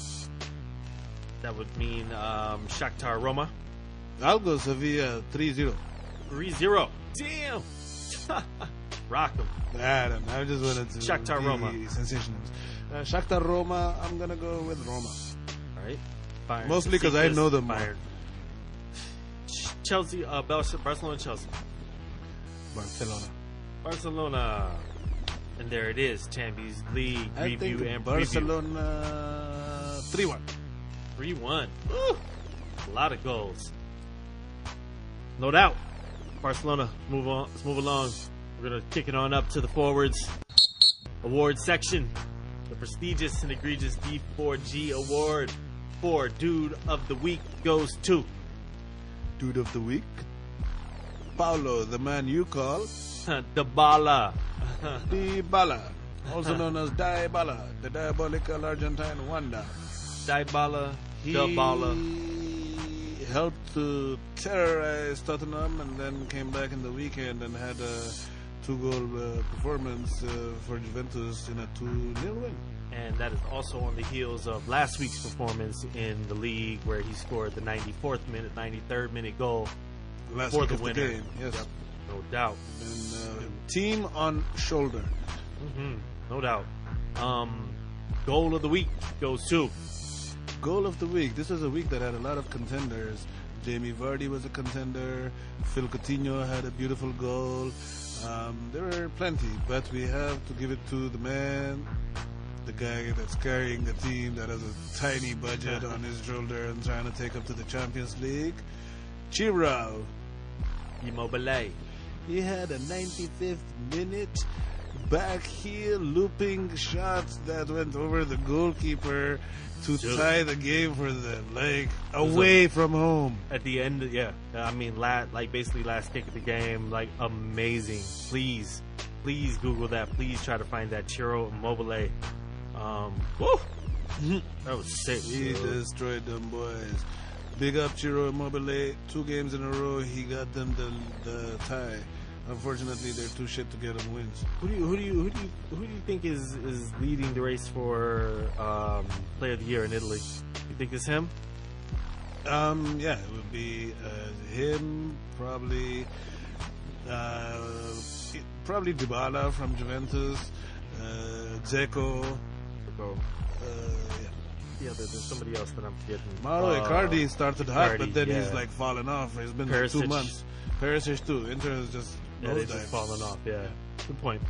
S1: That would mean Shakhtar Roma.
S4: I'll go Sevilla 3-0.
S1: 3-0. Damn. Rock them.
S4: I don't know. I just wanted to
S1: Shakhtar
S4: be
S1: Roma.
S4: sensational. Shakhtar Roma, I'm going to go with Roma.
S1: All right. Bayern,
S4: Mostly because I know them more.
S1: Bayern. Chelsea, Barcelona, Chelsea. Barcelona. And there it is. Champions League
S4: I
S1: review
S4: think
S1: and
S4: Barcelona 3-1.
S1: 3-1. Ooh. A lot of goals. No doubt. Barcelona, let's move along. We're going to kick it on up to the forwards. Award section. The prestigious and egregious D4G award for Dude of the Week goes to
S4: Dude of the week, Paulo, the man you call
S1: Dybala.
S4: Dybala, also known as Dybala, the diabolical Argentine wonder.
S1: Dybala.
S4: He
S1: Dybala.
S4: helped to terrorize Tottenham and then came back in the weekend and had a 2-goal performance for Juventus in a 2-0 win.
S1: And that is also on the heels of last week's performance in the league where he scored the 94th minute, 93rd minute goal
S4: Last
S1: for
S4: week
S1: the
S4: of
S1: winner.
S4: the game, yes.
S1: Yep, no doubt.
S4: And team on shoulder.
S1: No doubt. Goal of the week goes to
S4: Goal of the week. This was a week that had a lot of contenders. Jamie Vardy was a contender. Phil Coutinho had a beautiful goal. There were plenty, but we have to give it to the man, the guy that's carrying the team that has a tiny budget on his shoulder and trying to take up to the Champions League. Chirao.
S1: Immobile.
S4: He had a 95th minute back heel looping shot that went over the goalkeeper to tie the game for them, like away from home.
S1: At the end, yeah. I mean, basically last kick of the game, like amazing. Please Google that. Please try to find that Ciro Immobile. Woo! That was sick.
S4: He destroyed them boys. Big up Ciro Immobile. 2 games in a row, he got them the tie. Unfortunately, they're too shit to get him wins.
S1: Who do you think is leading the race for Player of the Year in Italy? You think it's him?
S4: Yeah, it would be him, probably Dybala from Juventus, Dzeko.
S1: Yeah, there's somebody else that I'm forgetting.
S4: Mauro Icardi started hot, but then
S1: yeah.
S4: he's like fallen off. It's been
S1: Perisic.
S4: 2 months. Perisic too. Inter is just
S1: they're just falling off. Yeah, good point.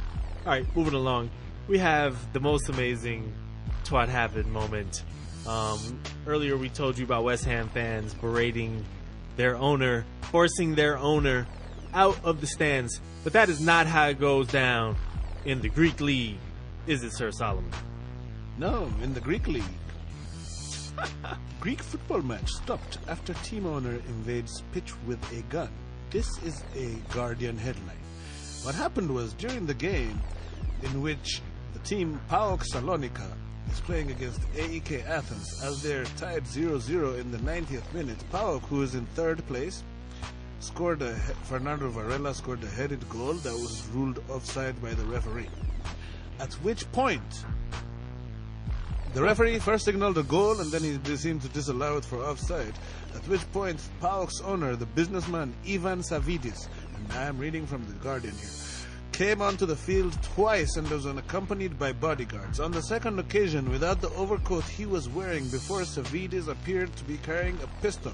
S1: All right, moving along. We have the most amazing Twat Happened moment. Earlier we told you about West Ham fans berating their owner, forcing their owner out of the stands. But that is not how it goes down in the Greek league, is it, Sir Solomon?
S4: No, in the Greek league. Greek football match stopped after team owner invades pitch with a gun. This is a Guardian headline. What happened was during the game in which the team PAOK Salonika is playing against AEK Athens as they're tied 0-0 in the 90th minute. PAOK, who is in 3rd place, Fernando Varela scored a headed goal that was ruled offside by the referee. At which point the referee first signaled a goal and then he seemed to disallow it for offside. At which point, PAOK's owner, the businessman Ivan Savidis, and I am reading from the Guardian here, came onto the field twice and was unaccompanied by bodyguards. On the second occasion, without the overcoat he was wearing before Savidis appeared to be carrying a pistol,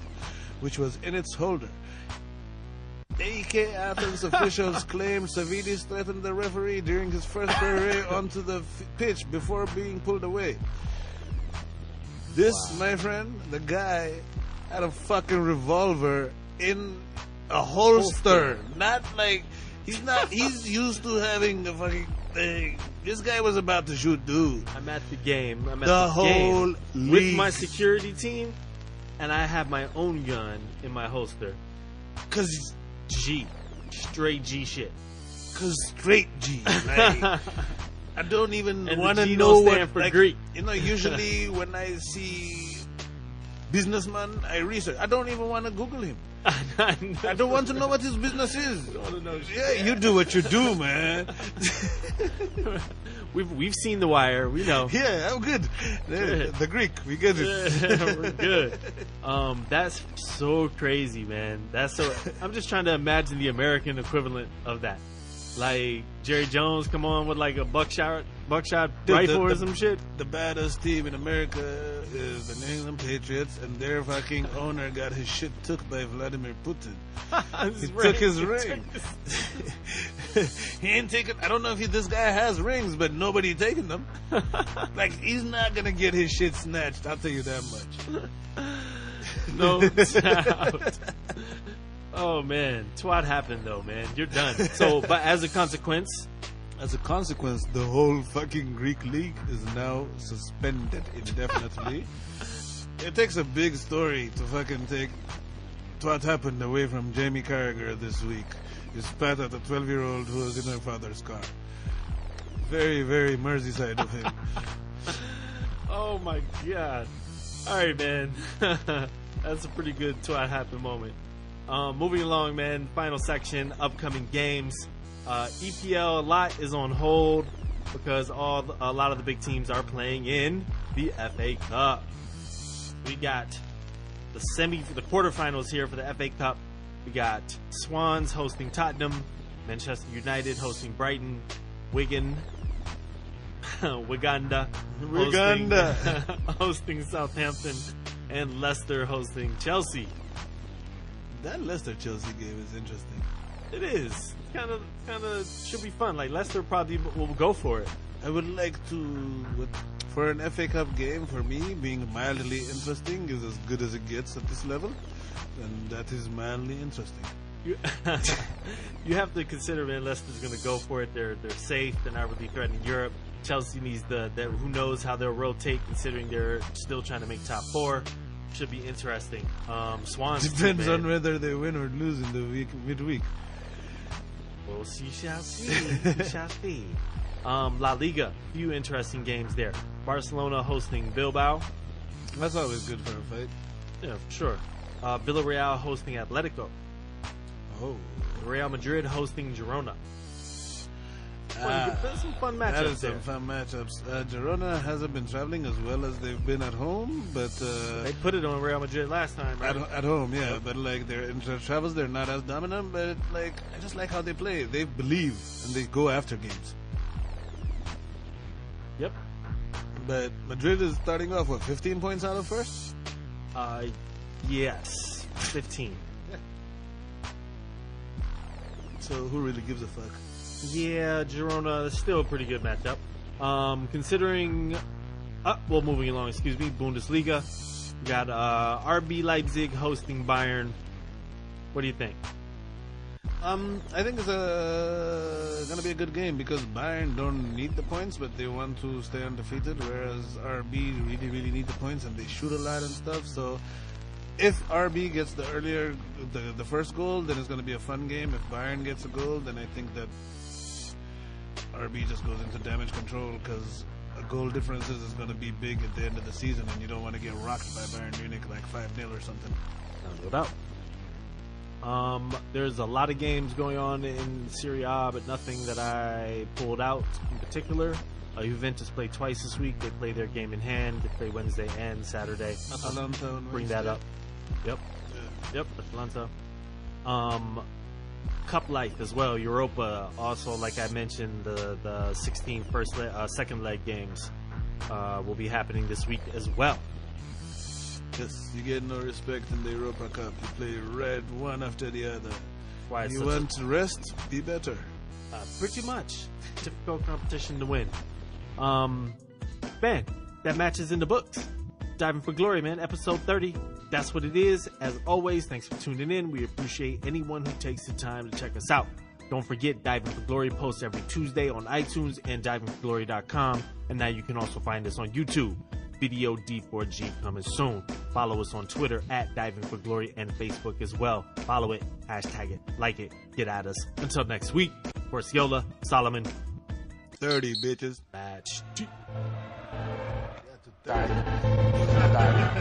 S4: which was in its holder. AEK Athens officials claimed Savidis threatened the referee during his first foray onto the pitch before being pulled away. This, my friend, the guy had a fucking revolver in a holster. Not like, he's used to having a fucking thing. This guy was about to shoot dude.
S1: I'm at the game. I'm at
S4: The
S1: the
S4: whole
S1: game with
S4: league.
S1: my security team, and I have my own gun in my holster.
S4: Cause
S1: Straight G shit.
S4: straight G. Like, I don't even
S1: And
S4: want
S1: the
S4: to
S1: G
S4: know
S1: don't
S4: what
S1: stand for
S4: like,
S1: Greek.
S4: You know, usually when I see businessman, I research. I don't even want to Google him. I don't want to know what his business is.
S1: don't want to know shit.
S4: Yeah, you do what you do, man.
S1: We've seen The Wire. We know.
S4: Yeah, I'm good. The Greek, we get it.
S1: Yeah, we're good. That's so crazy, man. I'm just trying to imagine the American equivalent of that. Like Jerry Jones come on with like a buckshot rifle or some shit.
S4: The baddest team in America is the New England Patriots, and their fucking owner got his shit took by Vladimir Putin. He took his ring. He ain't taking. I don't know if this guy has rings, but nobody taking them. Like, he's not gonna get his shit snatched. I'll tell you that much.
S1: No doubt. Oh man, twat happened though, man. You're done. So, but as a consequence,
S4: the whole fucking Greek league is now suspended indefinitely. It takes a big story to fucking take what happened away from Jamie Carragher this week. He spat at a 12-year-old who was in her father's car. Very, very Merseyside of him.
S1: Oh my god. Alright, man. That's a pretty good twat happened moment. Moving along, man. Final section, upcoming games. EPL, a lot is on hold because a lot of the big teams are playing in the FA Cup. We got the quarterfinals here for the FA Cup. We got Swans hosting Tottenham, Manchester United hosting Brighton, Wiganda hosting Southampton, and Leicester hosting Chelsea.
S4: That Leicester-Chelsea game is interesting.
S1: It is. Kind of should be fun. Like, Leicester probably will go for it.
S4: I would like to, for an FA Cup game, for me, being mildly interesting is as good as it gets at this level. And that is mildly interesting.
S1: You have to consider, man, Leicester's going to go for it. They're safe. They're not really threatening Europe. Chelsea needs who knows how they'll rotate, considering they're still trying to make top four. Should be interesting. Swans
S4: depends on whether they win or lose in the midweek.
S1: We'll see, shall see. We shall see. La Liga, few interesting games there. Barcelona hosting Bilbao.
S4: That's always good for a fight.
S1: Yeah, sure. Villarreal hosting Atletico.
S4: Oh.
S1: Real Madrid hosting Girona. There's some fun matchups there.
S4: Some fun matchups. Girona hasn't been traveling as well as they've been at home, but
S1: they put it on Real Madrid last time, right?
S4: At home, yeah. But like their travels, they're not as dominant. But like, I just like how they play. They believe and they go after games.
S1: Yep.
S4: But Madrid is starting off 15 points out of first.
S1: Yes, 15.
S4: So who really gives a fuck?
S1: Yeah, Girona is still a pretty good matchup. Considering, moving along, Bundesliga. We got RB Leipzig hosting Bayern. What do you think?
S4: I think it's going to be a good game because Bayern don't need the points, but they want to stay undefeated, whereas RB really, really need the points and they shoot a lot and stuff. So if RB gets the first goal, then it's going to be a fun game. If Bayern gets a goal, then I think that RB just goes into damage control because a goal differences is going to be big at the end of the season, and you don't want to get rocked by Bayern Munich like 5-0 or something.
S1: No doubt. There's a lot of games going on in Serie A, but nothing that I pulled out in particular. Juventus play twice this week. They play their game in hand. They play Wednesday and Saturday.
S4: Atalanta
S1: bring that up. Yep. Yeah. Yep, Atalanta. Cup life as well. Europa also, like I mentioned, the 16 second leg games will be happening this week as well.
S4: Yes, you get no respect in the Europa Cup. You play red one after the other.
S1: Why
S4: you want to rest? Be better.
S1: Pretty much. Difficult competition to win. Man, that match is in the books. Diving for Glory, man. Episode 30. That's what it is. As always, thanks for tuning in. We appreciate anyone who takes the time to check us out. Don't forget, Diving for Glory posts every Tuesday on iTunes and divingforglory.com. And now you can also find us on YouTube. Video D4G coming soon. Follow us on Twitter at Diving for Glory and Facebook as well. Follow it, hashtag it, like it, get at us. Until next week, for Yola, Solomon.
S4: 30 bitches.
S1: Match.
S2: Diving. Diving.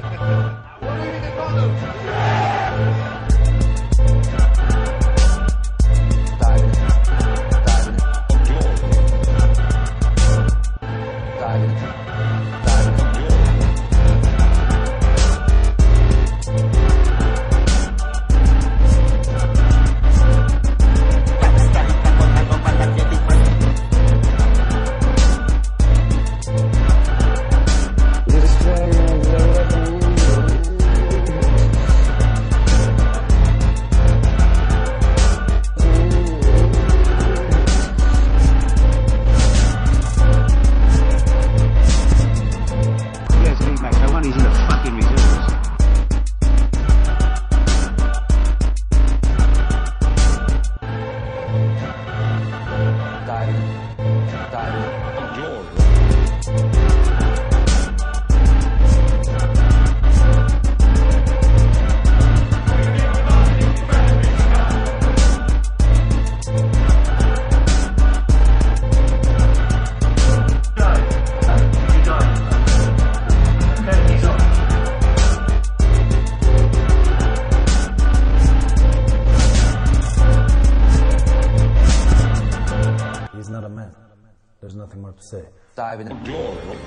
S3: He's not a man. There's nothing more to say.
S2: Diving.
S5: Glory.